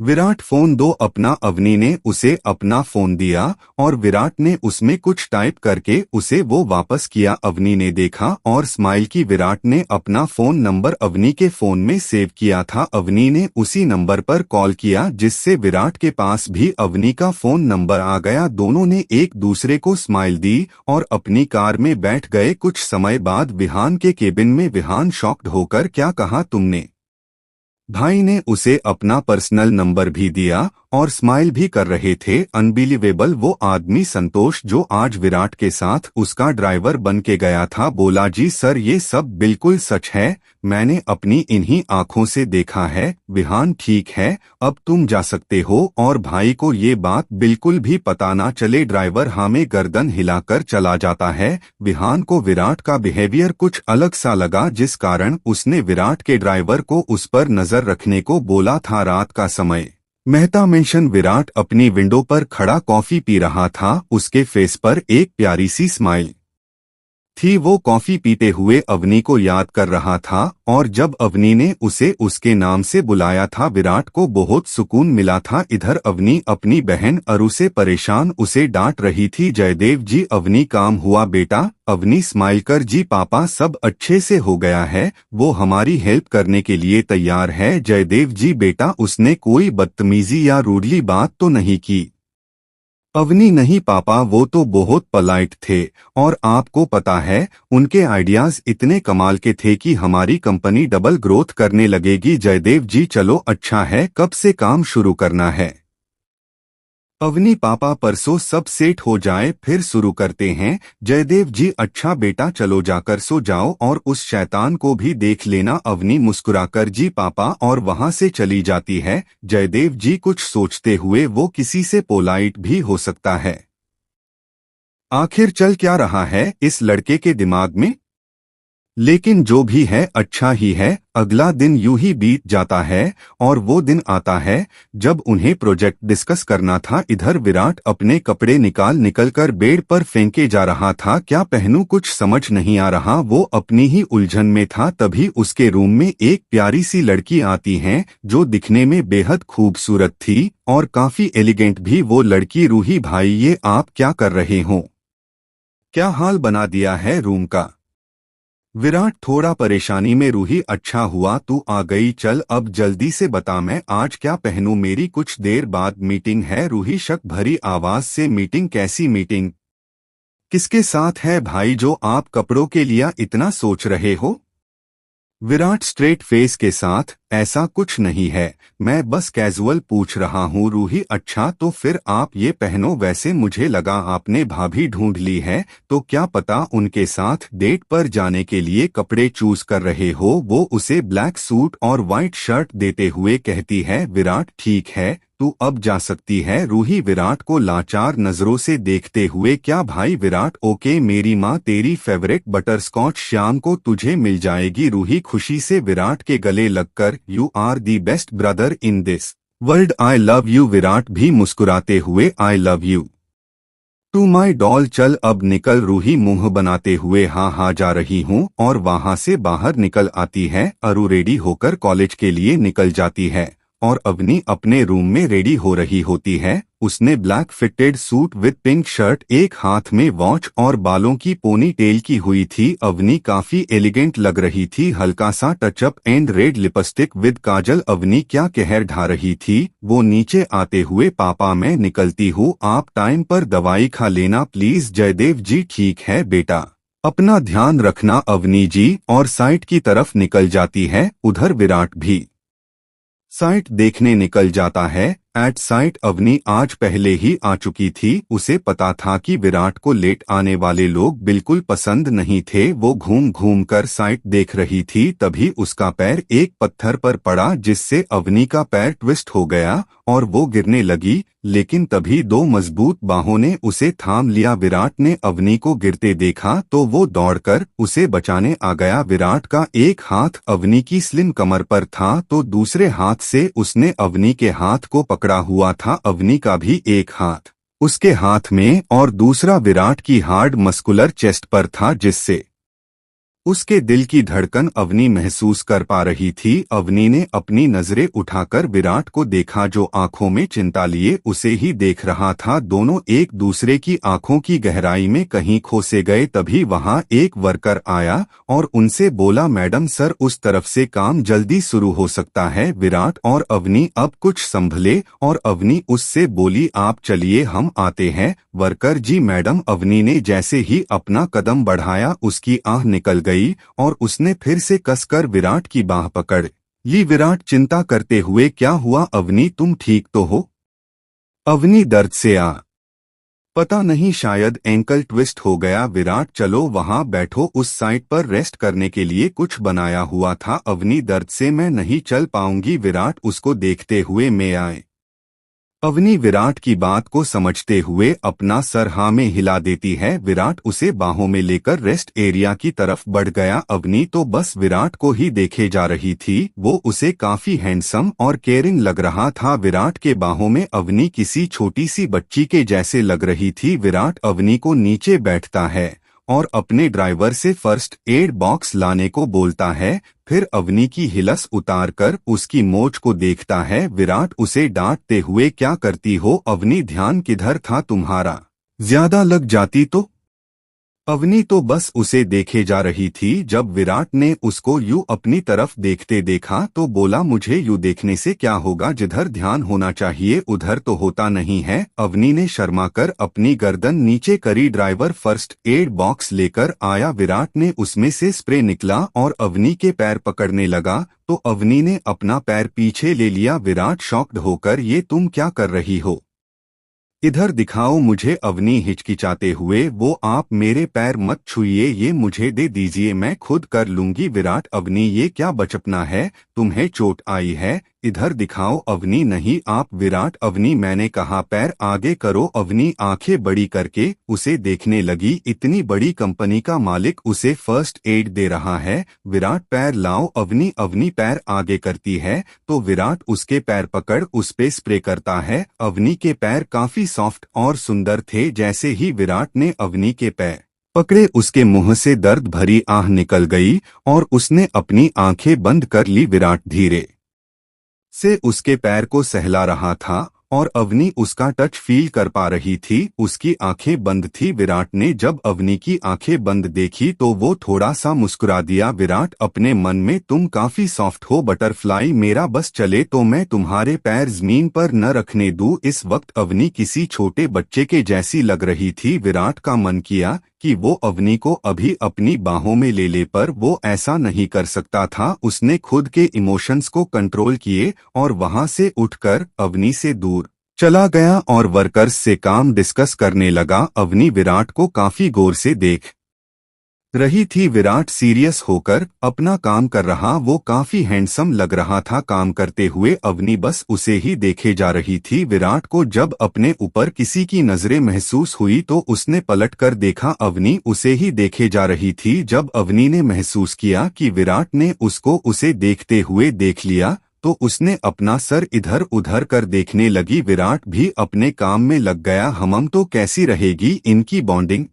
Virat phone दो अपना। अवनी ने उसे अपना फोन दिया और विराट ने उसमें कुछ टाइप करके उसे वो वापस किया। अवनी ने देखा और स्माइल की। विराट ने अपना फोन नंबर अवनी के फोन में सेव किया था। अवनी ने उसी नंबर पर कॉल किया जिससे विराट के पास भी अवनी का फोन नंबर आ गया। दोनों ने एक दूसरे को स्माइल दी और अपनी कार में बैठ गए। कुछ समय बाद विहान के केबिन में विहान शॉक्ड होकर, क्या कहा तुमने? भाई ने उसे अपना पर्सनल नंबर भी दिया और स्माइल भी कर रहे थे। अनबिलीवेबल। वो आदमी संतोष जो आज विराट के साथ उसका ड्राइवर बन के गया था, बोला जी सर ये सब बिल्कुल सच है, मैंने अपनी इन्हीं आंखों से देखा है। विहान ठीक है, अब तुम जा सकते हो। और भाई को ये बात बिल्कुल भी पता ना चले। ड्राइवर हाँ में गर्दन हिलाकर चला जाता है। विहान को विराट का बिहेवियर कुछ अलग सा लगा जिस कारण उसने विराट के ड्राइवर को उस पर नजर रखने को बोला था। रात का समय। मेहता मेंशन। विराट अपनी विंडो पर खड़ा कॉफी पी रहा था। उसके फेस पर एक प्यारी सी स्माइल थी। वो कॉफी पीते हुए अवनी को याद कर रहा था और जब अवनी ने उसे उसके नाम से बुलाया था विराट को बहुत सुकून मिला था। इधर अवनी अपनी बहन अरु से परेशान उसे डांट रही थी। जयदेव जी अवनी काम हुआ बेटा? अवनी स्माइल कर जी पापा सब अच्छे से हो गया है, वो हमारी हेल्प करने के लिए तैयार है। जयदेव जी बेटा उसने कोई बदतमीजी या रूडली बात तो नहीं की? अवनी नहीं पापा, वो तो बहुत पोलाइट थे और आपको पता है उनके आइडियाज इतने कमाल के थे कि हमारी कंपनी डबल ग्रोथ करने लगेगी। जयदेव जी चलो अच्छा है, कब से काम शुरू करना है? अवनी पापा परसों सब सेट हो जाए फिर शुरू करते हैं। जयदेव जी अच्छा बेटा चलो जाकर सो जाओ और उस शैतान को भी देख लेना। अवनी मुस्कुराकर जी पापा और वहां से चली जाती है। जयदेव जी कुछ सोचते हुए, वो किसी से पोलाइट भी हो सकता है। आखिर चल क्या रहा है इस लड़के के दिमाग में? लेकिन जो भी है अच्छा ही है। अगला दिन यूं ही बीत जाता है और वो दिन आता है जब उन्हें प्रोजेक्ट डिस्कस करना था। इधर विराट अपने कपड़े निकलकर बेड पर फेंके जा रहा था। क्या पहनूं कुछ समझ नहीं आ रहा, वो अपनी ही उलझन में था। तभी उसके रूम में एक प्यारी सी लड़की आती है जो दिखने में बेहद खूबसूरत थी और काफी एलिगेंट भी। वो लड़की, रूही भाई ये आप क्या कर रहे हो? क्या हाल बना दिया है रूम का? विराट थोड़ा परेशानी में। रूही अच्छा हुआ तू आ गई, चल अब जल्दी से बता मैं आज क्या पहनूं, मेरी कुछ देर बाद मीटिंग है। रूही शक भरी आवाज से, मीटिंग? कैसी मीटिंग? किसके साथ है भाई जो आप कपड़ों के लिए इतना सोच रहे हो? विराट स्ट्रेट फेस के साथ, ऐसा कुछ नहीं है, मैं बस कैजुअल पूछ रहा हूँ। रूही अच्छा तो फिर आप ये पहनो। वैसे मुझे लगा आपने भाभी ढूंढ ली है तो क्या पता उनके साथ डेट पर जाने के लिए कपड़े चूज कर रहे हो। वो उसे ब्लैक सूट और वाइट शर्ट देते हुए कहती है। विराट ठीक है तू अब जा सकती है। रूही विराट को लाचार नजरों से देखते हुए, क्या भाई? विराट ओके, मेरी माँ तेरी फेवरेट बटरस्कॉच शाम को तुझे मिल जाएगी। रूही खुशी से विराट के गले लगकर, you are the best brother in this world, I love you. Virat भी मुस्कुराते हुए, I love you too my doll, चल अब निकल। रूही मुंह बनाते हुए हाँ हाँ जा रही हूँ और वहां से बाहर निकल आती है। अरु रेडी होकर कॉलेज के लिए निकल जाती है और अवनी अपने रूम में रेडी हो रही होती है। उसने black fitted suit with pink shirt, एक हाथ में वॉच और बालों की पोनी टेल की हुई थी। अवनी काफी एलिगेंट लग रही थी। हल्का सा touch up and red lipstick with kajal. Avani क्या कहर ढा रही थी। वो नीचे आते हुए, पापा मैं निकलती हूँ, आप टाइम पर दवाई खा लेना प्लीज। जयदेव जी ठीक है बेटा, अपना ध्यान रखना। अवनी जी और साइट की तरफ निकल जाती है। उधर विराट भी साइट देखने निकल जाता है। एट साइट अवनी आज पहले ही आ चुकी थी। उसे पता था कि विराट को लेट आने वाले लोग बिल्कुल पसंद नहीं थे। वो घूम घूम कर साइट देख रही थी। तभी उसका पैर एक पत्थर पर पड़ा जिससे अवनी का पैर ट्विस्ट हो गया और वो गिरने लगी। लेकिन तभी दो मजबूत बाहों ने उसे थाम लिया। विराट ने अवनी को गिरते देखा तो वो दौड़कर उसे बचाने आ गया। विराट का एक हाथ अवनी की स्लिम कमर पर था तो दूसरे हाथ से उसने अवनी के हाथ को पकड़ा हुआ था। अवनी का भी एक हाथ उसके हाथ में और दूसरा विराट की हार्ड मस्कुलर चेस्ट पर था जिससे उसके दिल की धड़कन अवनी महसूस कर पा रही थी। अवनी ने अपनी नजरें उठाकर विराट को देखा, जो आंखों में चिंता लिए उसे ही देख रहा था। दोनों एक दूसरे की आंखों की गहराई में कहीं खो से गए। तभी वहां एक वर्कर आया और उनसे बोला, मैडम सर, उस तरफ से काम जल्दी शुरू हो सकता है। विराट और अवनी अब कुछ संभले और अवनी उससे बोली, आप चलिए, हम आते हैं। वर्कर जी मैडम। अवनी ने जैसे ही अपना कदम बढ़ाया उसकी आह निकल गई और उसने फिर से कसकर विराट की बाह पकड़ ली। विराट चिंता करते हुए, क्या हुआ अवनी, तुम ठीक तो हो? अवनी दर्द से पता नहीं, शायद एंकल ट्विस्ट हो गया। विराट, चलो वहां बैठो, उस साइड पर रेस्ट करने के लिए कुछ बनाया हुआ था। अवनी, दर्द से मैं नहीं चल पाऊंगी। विराट उसको देखते हुए में आए। अवनी विराट की बात को समझते हुए अपना सर हाँ में हिला देती है। विराट उसे बाहों में लेकर रेस्ट एरिया की तरफ बढ़ गया। अवनी तो बस विराट को ही देखे जा रही थी। वो उसे काफी हैंडसम और केयरिंग लग रहा था। विराट के बाहों में अवनी किसी छोटी सी बच्ची के जैसे लग रही थी। विराट अवनी को नीचे बैठता है और अपने ड्राइवर से फर्स्ट एड बॉक्स लाने को बोलता है। फिर अवनी की हिलस उतारकर उसकी मोच को देखता है। विराट उसे डांटते हुए, क्या करती हो अवनी, ध्यान किधर था तुम्हारा? ज्यादा लग जाती तो? अवनी तो बस उसे देखे जा रही थी। जब विराट ने उसको यूं अपनी तरफ देखते देखा तो बोला, मुझे यूं देखने से क्या होगा, जिधर ध्यान होना चाहिए उधर तो होता नहीं है। अवनी ने शर्माकर अपनी गर्दन नीचे करी। ड्राइवर फर्स्ट एड बॉक्स लेकर आया। विराट ने उसमें से स्प्रे निकला और अवनी के पैर पकड़ने लगा तो अवनी ने अपना पैर पीछे ले लिया। विराट शॉक्ड होकर, ये तुम क्या कर रही हो, इधर दिखाओ मुझे। अवनी हिचकिचाते हुए, वो आप मेरे पैर मत छुइए, ये मुझे दे दीजिए, मैं खुद कर लूंगी। विराट, अवनी ये क्या बचपना है, तुम्हें चोट आई है, इधर दिखाओ। अवनी, नहीं आप। विराट, अवनी मैंने कहा पैर आगे करो। अवनी आंखें बड़ी करके उसे देखने लगी। इतनी बड़ी कंपनी का मालिक उसे फर्स्ट एड दे रहा है। विराट, पैर लाओ। अवनी अवनी पैर आगे करती है तो विराट उसके पैर पकड़ उस पे स्प्रे करता है। अवनी के पैर काफी सॉफ्ट और सुंदर थे। जैसे ही विराट ने अवनी के पैर पकड़े उसके मुंह से दर्द भरी आह निकल गई और उसने अपनी आंखें बंद कर ली। विराट धीरे से उसके पैर को सहला रहा था और अवनी उसका टच फील कर पा रही थी। उसकी आंखें बंद थी। विराट ने जब अवनी की आंखें बंद देखी तो वो थोड़ा सा मुस्कुरा दिया। विराट अपने मन में, तुम काफी सॉफ्ट हो बटरफ्लाई, मेरा बस चले तो मैं तुम्हारे पैर जमीन पर न रखने दूं। इस वक्त अवनी किसी छोटे बच्चे के जैसी लग रही थी। विराट का मन किया कि वो अवनी को अभी अपनी बाहों में ले ले, पर वो ऐसा नहीं कर सकता था। उसने खुद के इमोशंस को कंट्रोल किए और वहां से उठकर अवनी से दूर चला गया और वर्कर्स से काम डिस्कस करने लगा। अवनी विराट को काफी गौर से देख रही थी। विराट सीरियस होकर अपना काम कर रहा, वो काफी हैंडसम लग रहा था काम करते हुए। अवनी बस उसे ही देखे जा रही थी। विराट को जब अपने ऊपर किसी की नजरें महसूस हुई तो उसने पलट कर देखा, अवनी उसे ही देखे जा रही थी। जब अवनी ने महसूस किया कि विराट ने उसको उसे देखते हुए देख लिया तो उसने अपना सर इधर उधर कर देखने लगी। विराट भी अपने काम में लग गया। हम तो कैसी रहेगी इनकी बॉन्डिंग,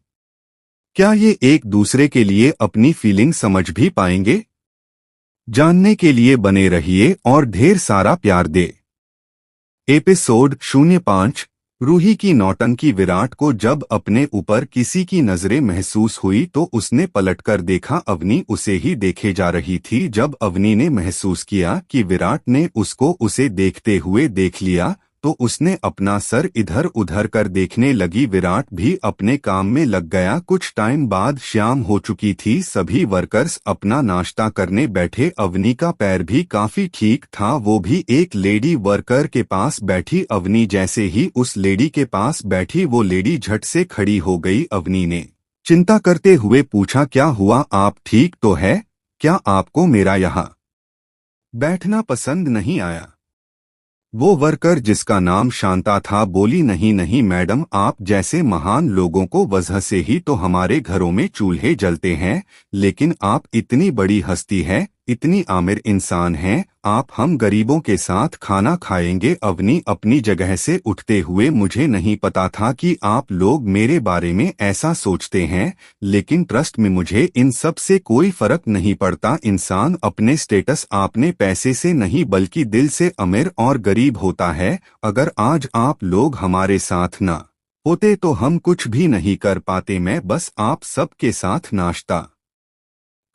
क्या ये एक दूसरे के लिए अपनी फीलिंग समझ भी पाएंगे? जानने के लिए बने रहिए और ढेर सारा प्यार दे। एपिसोड 05 रूही की नौटंकी। विराट को जब अपने ऊपर किसी की नजरें महसूस हुई तो उसने पलटकर देखा, अवनी उसे ही देखे जा रही थी। जब अवनी ने महसूस किया कि विराट ने उसको उसे देखते हुए देख लिया तो उसने अपना सर इधर उधर कर देखने लगी। विराट भी अपने काम में लग गया। कुछ टाइम बाद शाम हो चुकी थी। सभी वर्कर्स अपना नाश्ता करने बैठे। अवनी का पैर भी काफी ठीक था। वो भी एक लेडी वर्कर के पास बैठी। अवनी जैसे ही उस लेडी के पास बैठी वो लेडी झट से खड़ी हो गई। अवनी ने चिंता करते हुए पूछा, क्या हुआ, आप ठीक तो है? क्या आपको मेरा यहाँ बैठना पसंद नहीं आया? वो वर्कर जिसका नाम शांता था बोली, नहीं नहीं मैडम, आप जैसे महान लोगों को वजह से ही तो हमारे घरों में चूल्हे जलते हैं, लेकिन आप इतनी बड़ी हस्ती है इतनी आमिर इंसान हैं आप, हम गरीबों के साथ खाना खाएंगे। अवनी अपनी जगह से उठते हुए, मुझे नहीं पता था कि आप लोग मेरे बारे में ऐसा सोचते हैं, लेकिन ट्रस्ट में मुझे इन सब से कोई फर्क नहीं पड़ता। इंसान अपने स्टेटस आपने पैसे से नहीं बल्कि दिल से अमीर और गरीब होता है। अगर आज आप लोग हमारे साथ न होते तो हम कुछ भी नहीं कर पाते। मैं बस आप सबके साथ नाश्ता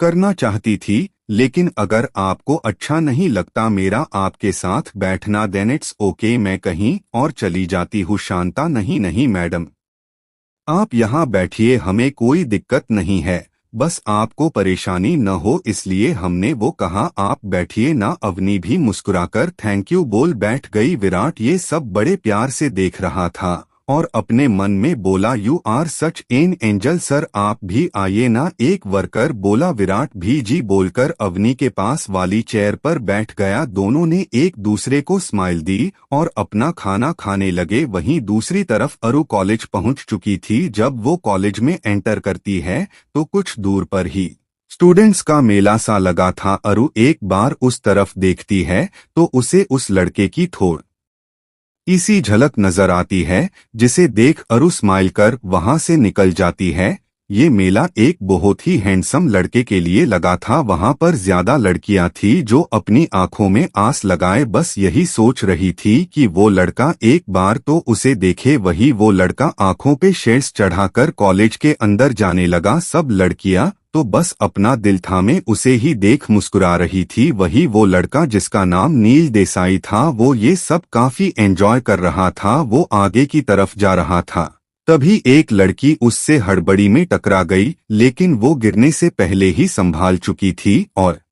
करना चाहती थी, लेकिन अगर आपको अच्छा नहीं लगता मेरा आपके साथ बैठना, देन इट्स ओके, मैं कहीं और चली जाती हूँ। शांता, नहीं नहीं मैडम, आप यहाँ बैठिए, हमें कोई दिक्कत नहीं है, बस आपको परेशानी न हो इसलिए हमने वो कहा। आप बैठिए ना। अवनी भी मुस्कुराकर थैंक यू बोल बैठ गई। विराट ये सब बड़े प्यार से देख रहा था और अपने मन में बोला, you are such an angel sir, आप भी आइए ना। एक वर्कर बोला। विराट भी जी बोलकर अवनी के पास वाली चेयर पर बैठ गया। दोनों ने एक दूसरे को स्माइल दी और अपना खाना खाने लगे। वहीं दूसरी तरफ अरु कॉलेज पहुंच चुकी थी। जब वो कॉलेज में एंटर करती है तो कुछ दूर पर ही स्टूडेंट्स का मेला सा लगा था। अरु एक बार उस तरफ देखती है तो उसे उस लड़के की थोड़ इसी झलक नजर आती है, जिसे देख अरु स्माइल कर वहां से निकल जाती है। ये मेला एक बहुत ही हैंडसम लड़के के लिए लगा था। वहां पर ज्यादा लड़कियां थी जो अपनी आंखों में आस लगाए बस यही सोच रही थी कि वो लड़का एक बार तो उसे देखे। वही वो लड़का आंखों पे शेड्स चढ़ाकर कॉलेज के अंदर जाने लगा। सब लड़कियां तो बस अपना दिल थामे उसे ही देख मुस्कुरा रही थी। वही वो लड़का जिसका नाम नील देसाई था, वो ये सब काफी एंजॉय कर रहा था। वो आगे की तरफ जा रहा था, तभी एक लड़की उससे हड़बड़ी में टकरा गई, लेकिन वो गिरने से पहले ही संभाल चुकी थी और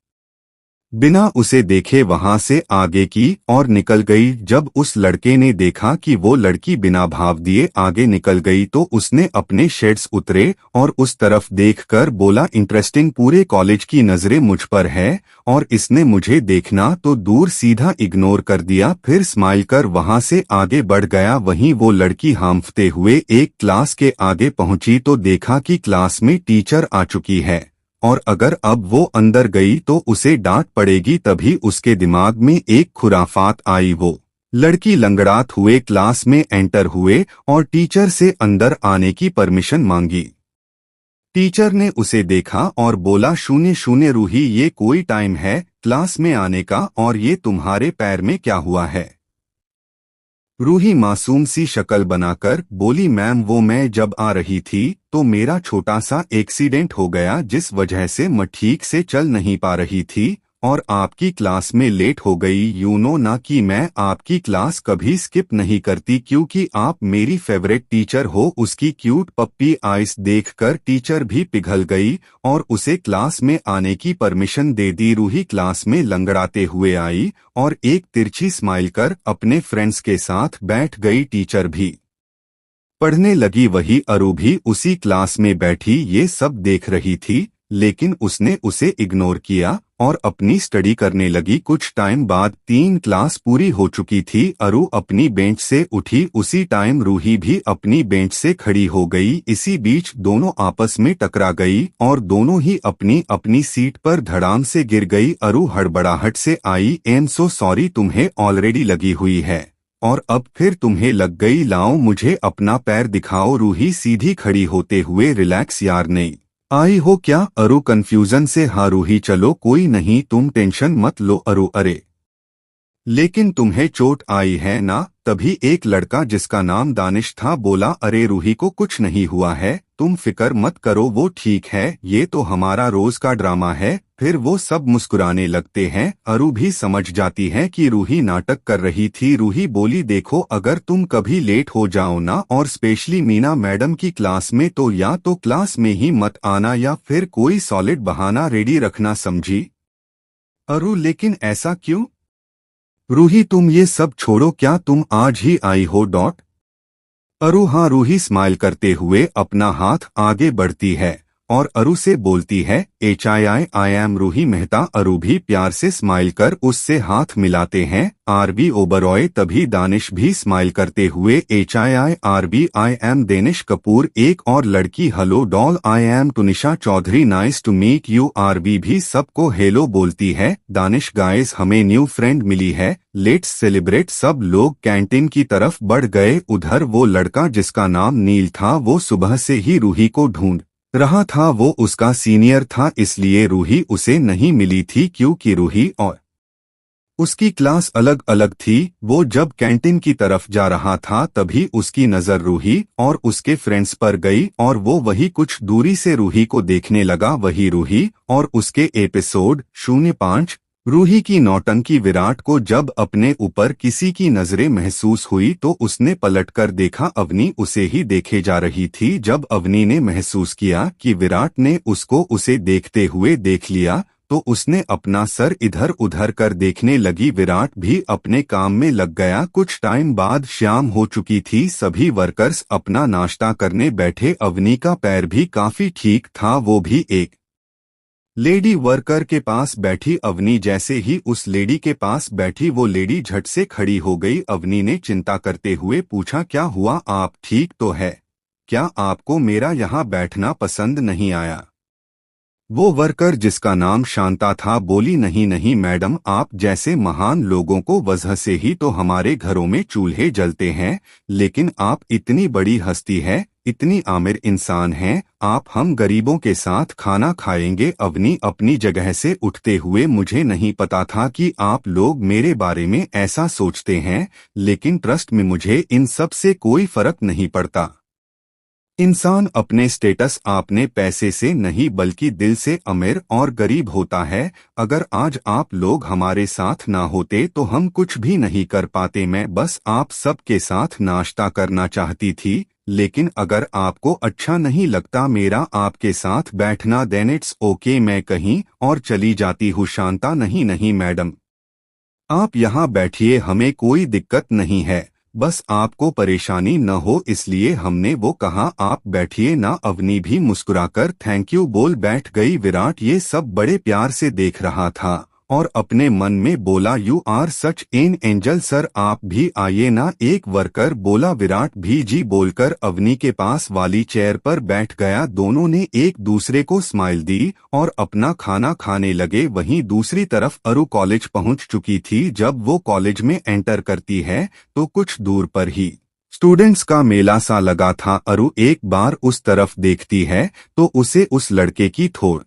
बिना उसे देखे वहां से आगे की और निकल गई। जब उस लड़के ने देखा कि वो लड़की बिना भाव दिए आगे निकल गई तो उसने अपने शेड्स उतरे और उस तरफ देखकर बोला, इंटरेस्टिंग, पूरे कॉलेज की नजरें मुझ पर है और इसने मुझे देखना तो दूर सीधा इग्नोर कर दिया। फिर स्माइल कर वहां से आगे बढ़ गया। वहीं वो लड़की हांफते हुए एक क्लास के आगे पहुंची तो देखा कि क्लास में टीचर आ चुकी है और अगर अब वो अंदर गई तो उसे डांट पड़ेगी। तभी उसके दिमाग में एक खुराफात आई। वो लड़की लंगड़ात हुए क्लास में एंटर हुए और टीचर से अंदर आने की परमिशन मांगी। टीचर ने उसे देखा और बोला, 0-0 रूही, ये कोई टाइम है क्लास में आने का और ये तुम्हारे पैर में क्या हुआ है? रूही मासूम सी शक्ल बनाकर बोली, मैम वो मैं जब आ रही थी तो मेरा छोटा सा एक्सीडेंट हो गया जिस वजह से मैं ठीक से चल नहीं पा रही थी और आपकी क्लास में लेट हो गई। यू नो ना कि मैं आपकी क्लास कभी स्किप नहीं करती क्योंकि आप मेरी फेवरेट टीचर हो। उसकी क्यूट पप्पी आइस देखकर टीचर भी पिघल गई और उसे क्लास में आने की परमिशन दे दी। रूही क्लास में लंगड़ाते हुए आई और एक तिरछी स्माइल कर अपने फ्रेंड्स के साथ बैठ गई। टीचर भी पढ़ने लगी, वही अरु भी उसी क्लास में बैठी ये सब देख रही थी, लेकिन उसने उसे इग्नोर किया और अपनी स्टडी करने लगी। कुछ टाइम बाद 3 क्लास पूरी हो चुकी थी। अरु अपनी बेंच से उठी, उसी टाइम रूही भी अपनी बेंच से खड़ी हो गई। इसी बीच दोनों आपस में टकरा गई और दोनों ही अपनी अपनी सीट पर धड़ाम से गिर गई। अरु हड़बड़ाहट से आई, एम सो सॉरी, तुम्हें ऑलरेडी लगी हुई है और अब फिर तुम्हें लग गई, लाओ मुझे अपना पैर दिखाओ। रूही सीधी खड़ी होते हुए, रिलैक्स यार, नहीं आई हो क्या? अरु कंफ्यूजन से, हाँ रूही, चलो कोई नहीं, तुम टेंशन मत लो। अरु, अरे लेकिन तुम्हें चोट आई है ना? तभी एक लड़का जिसका नाम दानिश था बोला, अरे रूही को कुछ नहीं हुआ है, तुम फिक्र मत करो, वो ठीक है, ये तो हमारा रोज का ड्रामा है। फिर वो सब मुस्कुराने लगते हैं। अरु भी समझ जाती है कि रूही नाटक कर रही थी। रूही बोली, देखो अगर तुम कभी लेट हो जाओ ना और स्पेशली मीना मैडम की क्लास में, तो या तो क्लास में ही मत आना या फिर कोई सॉलिड बहाना रेडी रखना, समझी? अरु, लेकिन ऐसा क्यों? रूही तुम ये सब छोड़ो, क्या तुम आज ही आई हो? अरु, हाँ। रूही स्माइल करते हुए अपना हाथ आगे बढ़ती है और अरु से बोलती है आई एम रूही मेहता। अरु भी प्यार से स्माइल कर उससे हाथ मिलाते हैं। आरबी ओबरॉय। तभी दानिश भी स्माइल करते हुए आई एम देनिश कपूर। एक और लड़की hello doll I am Tunisha Chaudhary nice to meet you. Aarabi भी सबको हेलो बोलती है। दानिश गाइस हमें न्यू फ्रेंड मिली है, लेट्स सेलिब्रेट। सब लोग कैंटीन की तरफ बढ़ गए। उधर वो लड़का जिसका नाम नील था वो सुबह से ही रूही को ढूंढ रहा था। वो उसका सीनियर था इसलिए रूही उसे नहीं मिली थी क्योंकि रूही और उसकी क्लास अलग अलग थी। वो जब कैंटीन की तरफ जा रहा था तभी उसकी नजर रूही और उसके फ्रेंड्स पर गई और वो वही कुछ दूरी से रूही को देखने लगा। वही रूही और उसके एपिसोड 05। रूही की नौटंकी। विराट को जब अपने ऊपर किसी की नजरें महसूस हुई तो उसने पलटकर देखा। अवनी उसे ही देखे जा रही थी। जब अवनी ने महसूस किया कि विराट ने उसको उसे देखते हुए देख लिया तो उसने अपना सर इधर उधर कर देखने लगी। विराट भी अपने काम में लग गया। कुछ टाइम बाद शाम हो चुकी थी। सभी वर्कर्स अपना नाश्ता करने बैठे। अवनी का पैर भी काफी ठीक था। वो भी एक लेडी वर्कर के पास बैठी। अवनी जैसे ही उस लेडी के पास बैठी वो लेडी झट से खड़ी हो गई। अवनी ने चिंता करते हुए पूछा क्या हुआ, आप ठीक तो है? क्या आपको मेरा यहाँ बैठना पसंद नहीं आया? वो वर्कर जिसका नाम शांता था बोली नहीं नहीं मैडम, आप जैसे महान लोगों को वजह से ही तो हमारे घरों में चूल्हे जलते हैं, लेकिन आप इतनी बड़ी हस्ती है, इतनी आमिर इंसान हैं, आप हम गरीबों के साथ खाना खाएंगे। अवनी अपनी जगह से उठते हुए मुझे नहीं पता था कि आप लोग मेरे बारे में ऐसा सोचते हैं, लेकिन ट्रस्ट में मुझे इन सब से कोई फर्क नहीं पड़ता। इंसान अपने स्टेटस आपने पैसे से नहीं बल्कि दिल से अमीर और गरीब होता है। अगर आज आप लोग हमारे साथ ना होते तो हम कुछ भी नहीं कर पाते। मैं बस आप सबके साथ नाश्ता करना चाहती थी, लेकिन अगर आपको अच्छा नहीं लगता मेरा आपके साथ बैठना देन इट्स ओके, मैं कहीं और चली जाती हूँ। शांता नहीं नहीं मैडम, आप यहाँ बैठिए, हमें कोई दिक्कत नहीं है, बस आपको परेशानी न हो इसलिए हमने वो कहा। आप बैठिए ना। अवनी भी मुस्कुराकर थैंक यू बोल बैठ गई। विराट ये सब बड़े प्यार से देख रहा था और अपने मन में बोला you are such an angel sir, आप भी आइए ना। एक वर्कर बोला। विराट भी जी बोलकर अवनी के पास वाली चेयर पर बैठ गया। दोनों ने एक दूसरे को स्माइल दी और अपना खाना खाने लगे। वहीं दूसरी तरफ अरु कॉलेज पहुंच चुकी थी। जब वो कॉलेज में एंटर करती है तो कुछ दूर पर ही स्टूडेंट्स का मेला सा लगा था। अरु एक बार उस तरफ देखती है तो उसे उस लड़के की थोड़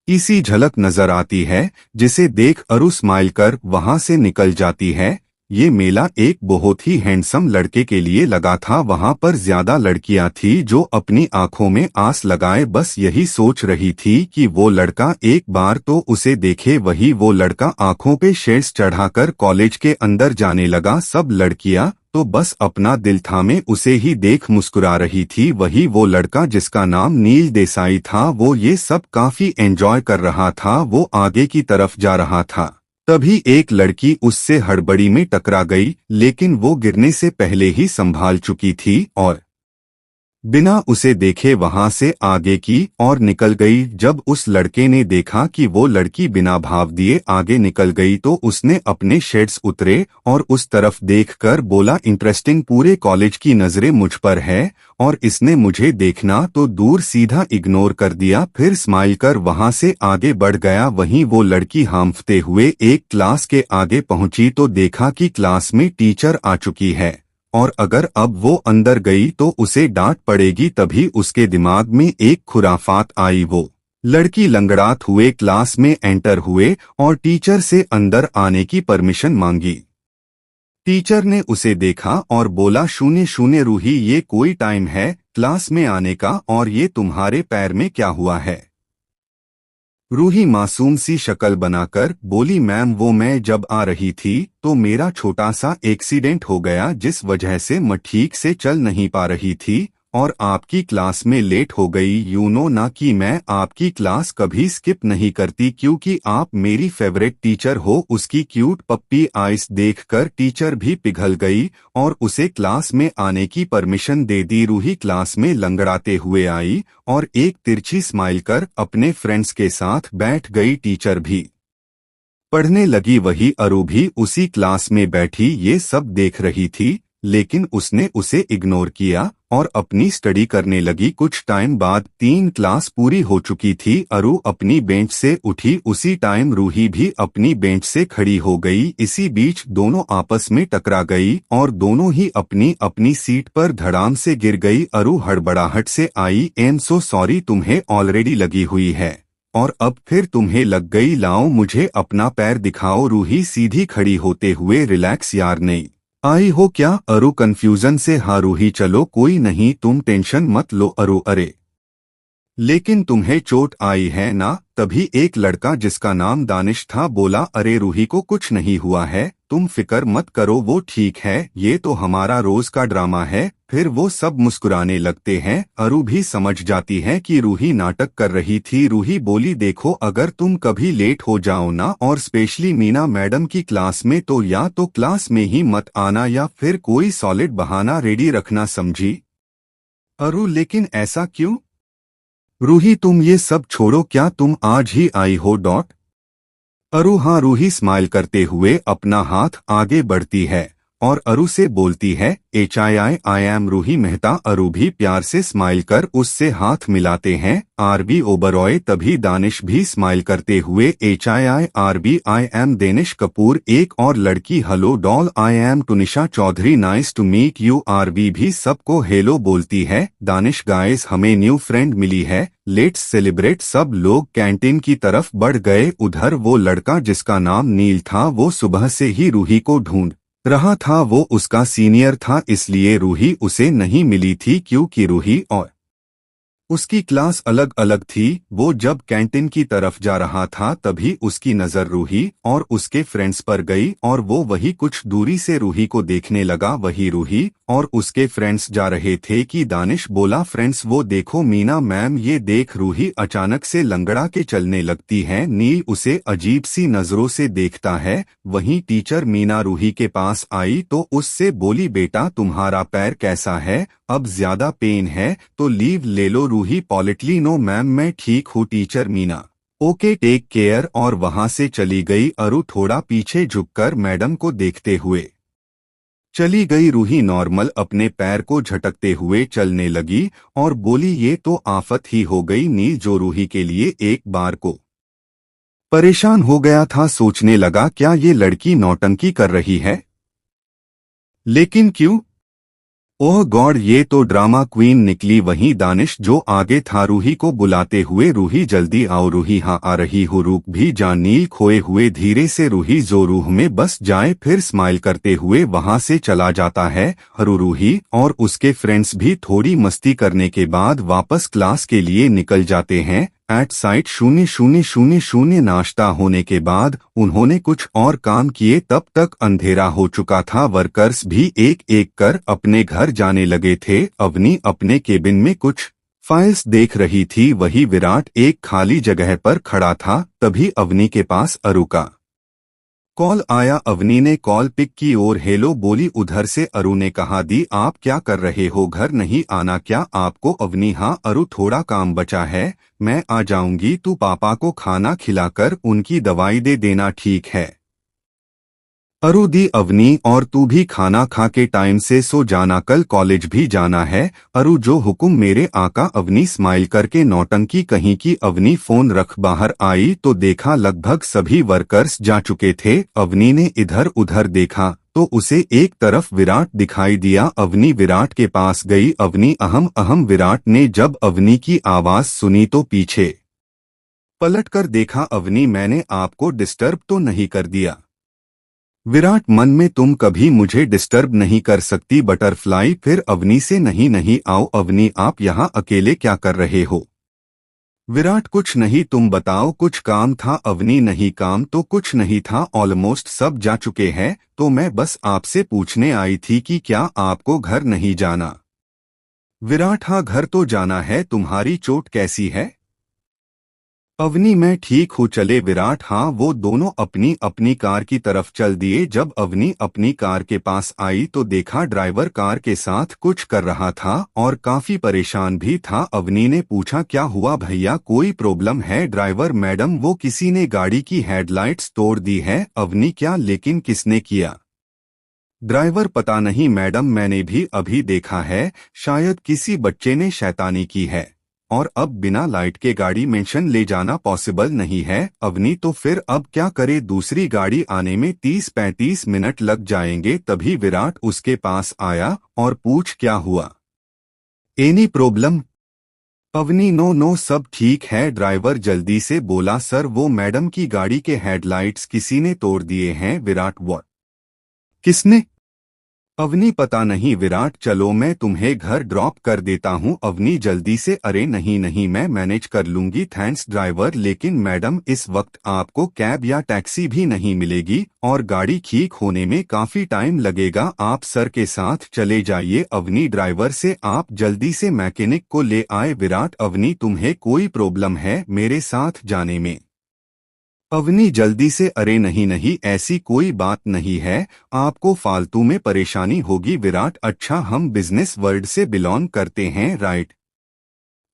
इसी झलक नजर आती है, जिसे देख अरु स्माइल कर वहां से निकल जाती है। ये मेला एक बहुत ही हैंडसम लड़के के लिए लगा था। वहां पर ज्यादा लड़कियां थी जो अपनी आंखों में आस लगाए बस यही सोच रही थी कि वो लड़का एक बार तो उसे देखे। वही वो लड़का आंखों पे शेड्स चढ़ाकर कॉलेज के अंदर जाने लगा। सब लड़कियां तो बस अपना दिल थामे उसे ही देख मुस्कुरा रही थी। वही वो लड़का जिसका नाम नील देसाई था, वो ये सब काफी एंजॉय कर रहा था। वो आगे की तरफ जा रहा था तभी एक लड़की उससे हड़बड़ी में टकरा गई, लेकिन वो गिरने से पहले ही संभाल चुकी थी और बिना उसे देखे वहां से आगे की और निकल गई। जब उस लड़के ने देखा कि वो लड़की बिना भाव दिए आगे निकल गई तो उसने अपने शेड्स उतरे और उस तरफ देखकर बोला इंटरेस्टिंग, पूरे कॉलेज की नजरें मुझ पर है और इसने मुझे देखना तो दूर सीधा इग्नोर कर दिया। फिर स्माइल कर वहां से आगे बढ़ गया। वहीं वो लड़की हांफते हुए एक क्लास के आगे पहुंची तो देखा कि क्लास में टीचर आ चुकी है और अगर अब वो अंदर गई तो उसे डांट पड़ेगी। तभी उसके दिमाग में एक खुराफात आई। वो लड़की लंगड़ात हुए क्लास में एंटर हुए और टीचर से अंदर आने की परमिशन मांगी। टीचर ने उसे देखा और बोला 00 रूही, ये कोई टाइम है क्लास में आने का और ये तुम्हारे पैर में क्या हुआ है? रूही मासूम सी शक्ल बनाकर बोली मैम वो मैं जब आ रही थी तो मेरा छोटा सा एक्सीडेंट हो गया जिस वजह से मैं ठीक से चल नहीं पा रही थी और आपकी क्लास में लेट हो गई। यू नो ना कि मैं आपकी क्लास कभी स्किप नहीं करती क्योंकि आप मेरी फेवरेट टीचर हो। उसकी क्यूट पप्पी आइस देखकर टीचर भी पिघल गई और उसे क्लास में आने की परमिशन दे दी। रूही क्लास में लंगड़ाते हुए आई और एक तिरछी स्माइल कर अपने फ्रेंड्स के साथ बैठ गई। टीचर भी पढ़ने लगी, वही अरु भी उसी क्लास में बैठी ये सब देख रही थी, लेकिन उसने उसे इग्नोर किया और अपनी स्टडी करने लगी। कुछ टाइम बाद 3 क्लास पूरी हो चुकी थी। अरु अपनी बेंच से उठी, उसी टाइम रूही भी अपनी बेंच से खड़ी हो गई। इसी बीच दोनों आपस में टकरा गई और दोनों ही अपनी अपनी सीट पर धड़ाम से गिर गई। अरु हड़बड़ाहट से आई, एम सो सॉरी, तुम्हें ऑलरेडी लगी हुई है और अब फिर तुम्हें लग गई, लाओ मुझे अपना पैर दिखाओ। रूही सीधी खड़ी होते हुए, रिलैक्स यार, नहीं आई हो क्या? अरु कंफ्यूजन से, हाँ रूही चलो कोई नहीं, तुम टेंशन मत लो। अरु अरे लेकिन तुम्हें चोट आई है ना? तभी एक लड़का जिसका नाम दानिश था बोला, अरे रूही को कुछ नहीं हुआ है, तुम फिक्र मत करो, वो ठीक है, ये तो हमारा रोज का ड्रामा है। फिर वो सब मुस्कुराने लगते हैं। अरु भी समझ जाती है कि रूही नाटक कर रही थी। रूही बोली, देखो अगर तुम कभी लेट हो जाओ ना, और स्पेशली मीना मैडम की क्लास में, तो या तो क्लास में ही मत आना या फिर कोई सॉलिड बहाना रेडी रखना, समझी? अरु लेकिन ऐसा क्यों? रूही तुम ये सब छोड़ो, क्या तुम आज ही आई हो? अरु हाँ। रूही स्माइल करते हुए अपना हाथ आगे बढ़ती है और अरु से बोलती है, आई एम रूही मेहता। अरु भी प्यार से स्माइल कर उससे हाथ मिलाते हैं। आरबी ओबरॉय। तभी दानिश भी स्माइल करते हुए, आई एम देनिश कपूर। एक और लड़की, hello doll, I am Tunisha Chaudhary, nice to meet you. Aarabi भी सबको हेलो बोलती है। दानिश, गाइस हमें न्यू फ्रेंड मिली है, लेट्स सेलिब्रेट। सब लोग कैंटीन की तरफ बढ़ गए। उधर वो लड़का जिसका नाम नील था, वो सुबह से ही रूही को ढूंढ रहा था। वो उसका सीनियर था, इसलिए रूही उसे नहीं मिली थी क्योंकि रूही और उसकी क्लास अलग अलग थी। वो जब कैंटीन की तरफ जा रहा था तभी उसकी नजर रूही और उसके फ्रेंड्स पर गई और वो वही कुछ दूरी से रूही को देखने लगा। वही रूही और उसके फ्रेंड्स जा रहे थे कि दानिश बोला, फ्रेंड्स वो देखो मीना मैम। ये देख रूही अचानक से लंगड़ा के चलने लगती है। नील उसे अजीब सी नजरों से देखता है। वहीं टीचर मीना रूही के पास आई तो उससे बोली, बेटा तुम्हारा पैर कैसा है? अब ज्यादा पेन है तो लीव ले लो। रूही पॉलिटली, नो मैम मैं ठीक हूँ teacher. Meena okay take care, और वहां से चली गई। अरु थोड़ा पीछे झुककर मैडम को देखते हुए चली गई। रूही नॉर्मल अपने पैर को झटकते हुए चलने लगी और बोली, ये तो आफत ही हो गई। नील जो रूही के लिए एक बार को परेशान हो गया था, सोचने लगा क्या ये लड़की नौटंकी कर रही है, लेकिन क्यों? ओह गॉड, ये तो ड्रामा क्वीन निकली। वहीं दानिश जो आगे था रूही को बुलाते हुए, रूही जल्दी आओ। रूही हाँ आ रही हूँ, रुक भी जा। नील खोए हुए धीरे से रूही जो रूह में बस जाए, फिर स्माइल करते हुए वहां से चला जाता है। हरू रूही और उसके फ्रेंड्स भी थोड़ी मस्ती करने के बाद वापस क्लास के लिए निकल जाते हैं। एट साइट 0000 नाश्ता होने के बाद उन्होंने कुछ और काम किए। तब तक अंधेरा हो चुका था। वर्कर्स भी एक एक कर अपने घर जाने लगे थे। अवनी अपने केबिन में कुछ फाइल्स देख रही थी। वही विराट एक खाली जगह पर खड़ा था। तभी अवनी के पास अरु का कॉल आया। अवनी ने कॉल पिक की और हेलो बोली। उधर से अरु ने कहा, दी आप क्या कर रहे हो, घर नहीं आना क्या आपको? अवनी हाँ अरु, थोड़ा काम बचा है, मैं आ जाऊंगी। तू पापा को खाना खिलाकर उनकी दवाई दे देना, ठीक है? अरु दी अवनी, और तू भी खाना खा के टाइम से सो जाना, कल कॉलेज भी जाना है। अरु जो हुक्म मेरे आका। अवनी स्माइल करके, नौटंकी कहीं की। अवनी फोन रख बाहर आई तो देखा लगभग सभी वर्कर्स जा चुके थे। अवनी ने इधर उधर देखा तो उसे एक तरफ विराट दिखाई दिया। अवनी विराट के पास गई। अवनी अहम अहम। विराट ने जब अवनी की आवाज सुनी तो पीछे पलटकर देखा। अवनी मैंने आपको डिस्टर्ब तो नहीं कर दिया? विराट मन में, तुम कभी मुझे डिस्टर्ब नहीं कर सकती बटरफ्लाई। फिर अवनी से, नहीं नहीं आओ। अवनी आप यहाँ अकेले क्या कर रहे हो? विराट कुछ नहीं, तुम बताओ कुछ काम था? अवनी नहीं काम तो कुछ नहीं था, ऑलमोस्ट सब जा चुके हैं, तो मैं बस आपसे पूछने आई थी कि क्या आपको घर नहीं जाना? विराट हाँ घर तो जाना है, तुम्हारी चोट कैसी है? अवनी मैं ठीक हूँ चले। विराट हाँ। वो दोनों अपनी अपनी कार की तरफ चल दिए। जब अवनी अपनी कार के पास आई तो देखा ड्राइवर कार के साथ कुछ कर रहा था और काफी परेशान भी था। अवनी ने पूछा क्या हुआ भैया, कोई प्रॉब्लम है? ड्राइवर मैडम वो किसी ने गाड़ी की हेडलाइट्स तोड़ दी है। अवनी क्या, लेकिन किसने किया? ड्राइवर पता नहीं मैडम, मैंने भी अभी देखा है, शायद किसी बच्चे ने शैतानी की है। और अब बिना लाइट के गाड़ी मेंशन ले जाना पॉसिबल नहीं है। अवनी तो फिर अब क्या करे, दूसरी गाड़ी आने में 30-35 मिनट लग जाएंगे। तभी विराट उसके पास आया और पूछ क्या हुआ, any problem? Avani no no सब ठीक है। ड्राइवर जल्दी से बोला सर वो मैडम की गाड़ी के हेडलाइट्स किसी ने तोड़ दिए हैं। विराट व्हाट, किसने? अवनी पता नहीं। विराट चलो मैं तुम्हें घर ड्रॉप कर देता हूँ। अवनी जल्दी से अरे नहीं नहीं मैं मैनेज कर लूंगी, थैंक्स ड्राइवर। लेकिन मैडम इस वक्त आपको कैब या टैक्सी भी नहीं मिलेगी और गाड़ी ठीक होने में काफी टाइम लगेगा, आप सर के साथ चले जाइए। अवनी ड्राइवर से आप जल्दी से मैकेनिक को ले आए। विराट अवनी तुम्हें कोई प्रॉब्लम है मेरे साथ जाने में? अवनी जल्दी से अरे नहीं नहीं ऐसी कोई बात नहीं है, आपको फालतू में परेशानी होगी। विराट अच्छा हम बिजनेस वर्ल्ड से बिलोंग करते हैं राइट?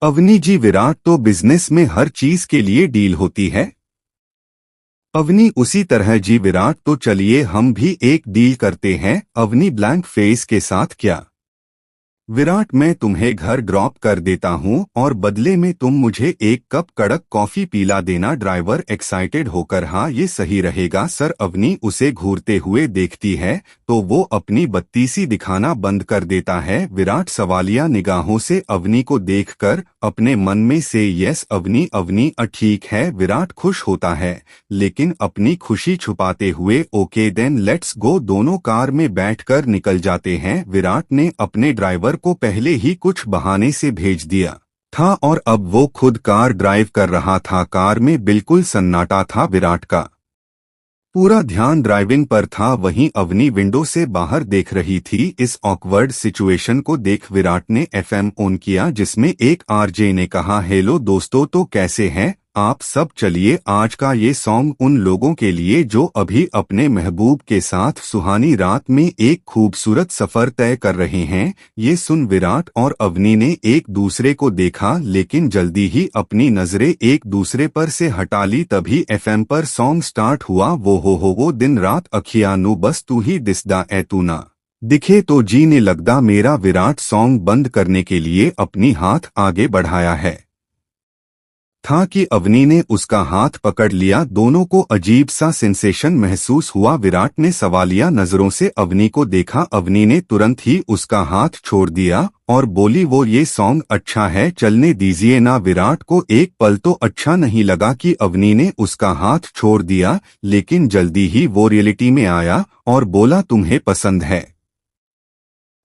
अवनी जी विराट तो बिजनेस में हर चीज के लिए डील होती है। अवनी उसी तरह जी विराट तो चलिए हम भी एक डील करते हैं। अवनी ब्लैंक फेस के साथ क्या? विराट मैं तुम्हें घर ड्रॉप कर देता हूँ और बदले में तुम मुझे एक कप कड़क कॉफी पिला देना। ड्राइवर एक्साइटेड होकर हाँ ये सही रहेगा सर। अवनी उसे घूरते हुए देखती है तो वो अपनी बत्तीसी दिखाना बंद कर देता है। विराट सवालिया निगाहों से अवनी को देखकर अपने मन में से यस अवनी अवनी ठीक है। विराट खुश होता है लेकिन अपनी खुशी छुपाते हुए ओके देन लेट्स गो दोनों कार में बैठकर निकल जाते हैं। विराट ने अपने ड्राइवर को पहले ही कुछ बहाने से भेज दिया था और अब वो खुद कार ड्राइव कर रहा था। कार में बिल्कुल सन्नाटा था। विराट का पूरा ध्यान ड्राइविंग पर था, वहीं अवनी विंडो से बाहर देख रही थी। इस ऑकवर्ड सिचुएशन को देख विराट ने एफएम ऑन किया जिसमें एक आरजे ने कहा हेलो दोस्तों तो कैसे हैं आप सब, चलिए आज का ये सॉन्ग उन लोगों के लिए जो अभी अपने महबूब के साथ सुहानी रात में एक खूबसूरत सफर तय कर रहे हैं। ये सुन विराट और अवनी ने एक दूसरे को देखा लेकिन जल्दी ही अपनी नजरें एक दूसरे पर से हटा ली। तभी एफएम पर सॉन्ग स्टार्ट हुआ वो दिन रात अखियां नू बस तू ही दिसदा ए तू ना दिखे तो जीने लगदा मेरा। विराट सॉन्ग बंद करने के लिए अपनी हाथ आगे बढ़ाया है था कि अवनी ने उसका हाथ पकड़ लिया। दोनों को अजीब सा सेंसेशन महसूस हुआ। विराट ने सवालिया नजरों से अवनी को देखा। अवनी ने तुरंत ही उसका हाथ छोड़ दिया और बोली वो ये सॉन्ग अच्छा है, चलने दीजिए ना। विराट को एक पल तो अच्छा नहीं लगा कि अवनी ने उसका हाथ छोड़ दिया, लेकिन जल्दी ही वो रियलिटी में आया और बोला तुम्हें पसंद है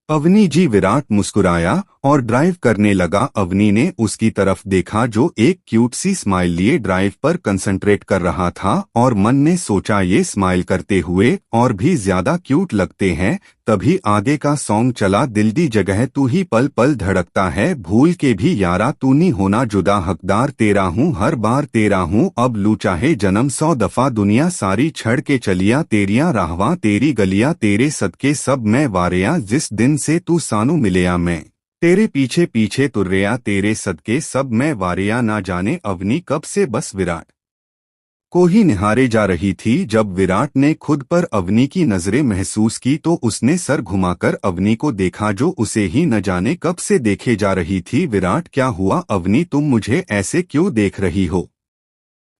अवनी जी? विराट मुस्कुराया और ड्राइव करने लगा। अवनी ने उसकी तरफ देखा जो एक क्यूट सी स्माइल लिए ड्राइव पर कंसंट्रेट कर रहा था और मन ने सोचा ये स्माइल करते हुए और भी ज्यादा क्यूट लगते हैं। तभी आगे का सॉन्ग चला दिल दी जगह तू ही पल पल धड़कता है, भूल के भी यारा तू नहीं होना जुदा, हकदार तेरा हूँ हर बार तेरा हूँ, अब लू चाहे जन्म 100 दफा, दुनिया सारी छड़ के चलिया तेरिया राहवा तेरी गलिया, तेरे सदके सब मैं वारिया, जिस दिन से तू सानू मिलया मैं तेरे पीछे पीछे तुर्रिया, तेरे सदके सब मैं वारिया। ना जाने अवनी कब से बस विराट को ही निहारे जा रही थी। जब विराट ने खुद पर अवनी की नजरें महसूस की तो उसने सर घुमाकर अवनी को देखा जो उसे ही न जाने कब से देखे जा रही थी। विराट क्या हुआ अवनी, तुम मुझे ऐसे क्यों देख रही हो?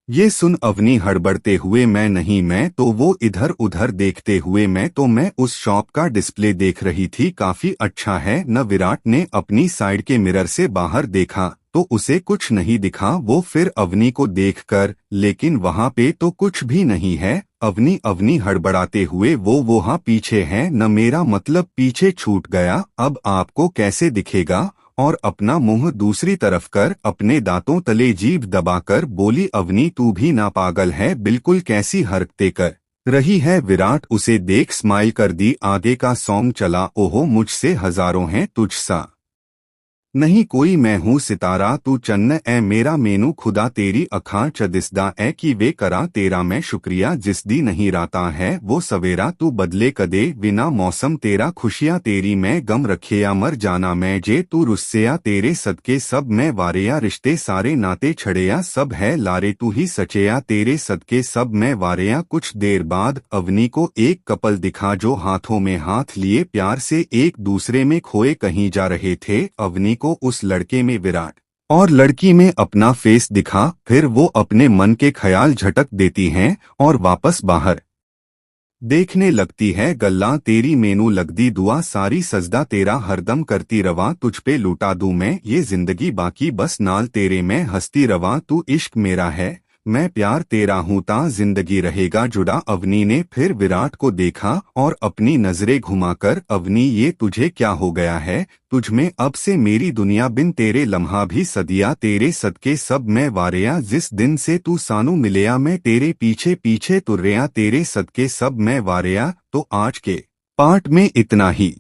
ये सुन अवनी हड़बड़ते हुए मैं नहीं, मैं तो वो इधर उधर देखते हुए मैं उस शॉप का डिस्प्ले देख रही थी, काफी अच्छा है न। विराट ने अपनी साइड के मिरर से बाहर देखा तो उसे कुछ नहीं दिखा। वो फिर अवनी को देखकर लेकिन वहां पे तो कुछ भी नहीं है। अवनी अवनी हड़बड़ाते हुए वो वहां पीछे है न, मेरा मतलब पीछे छूट गया, अब आपको कैसे दिखेगा? और अपना मुंह दूसरी तरफ कर अपने दांतों तले जीभ दबाकर बोली अवनी तू भी ना पागल है बिल्कुल, कैसी हरकतें कर रही है? विराट उसे देख स्माइल कर दी। आगे का सॉन्ग चला ओहो मुझसे हजारों हैं तुझसा। नहीं कोई मैं हूँ सितारा तू चन्न ए मेरा मेनू खुदा तेरी अखां च दिसदा ए कि वे करा तेरा मैं शुक्रिया जिस दी नहीं राता है वो सवेरा तू बदले कदे बिना मौसम तेरा खुशियाँ तेरी मैं गम रखिया मर जाना मैं जे तू रुस्सेया तेरे सदके सब मैं वारेया रिश्ते सारे नाते छड़ेया सब है लारे तू ही सचेया तेरे सदके सब मैं वारेया। कुछ देर बाद अवनी को एक कपल दिखा जो हाथों में हाथ लिए प्यार से एक दूसरे में खोए कहीं जा रहे थे। अवनी को उस लड़के में विराट और लड़की में अपना फेस दिखा, फिर वो अपने मन के ख्याल झटक देती हैं और वापस बाहर देखने लगती है। गल्ला तेरी मेनू लगदी दुआ सारी सजदा तेरा हरदम करती रवा तुझ पे लुटा दूं मैं ये जिंदगी बाकी बस नाल तेरे मैं हंसती रवा तू इश्क मेरा है मैं प्यार तेरा हूँ ता जिंदगी रहेगा जुड़ा। अवनी ने फिर विराट को देखा और अपनी नजरें घुमाकर अवनी ये तुझे क्या हो गया है तुझ में अब से मेरी दुनिया बिन तेरे लम्हा भी सदिया तेरे सदके सब मैं वारेया जिस दिन से तू सानू मिलया मैं तेरे पीछे पीछे तुर्रेया तेरे सदके सब मैं वारेया। तो आज के पार्ट में इतना ही।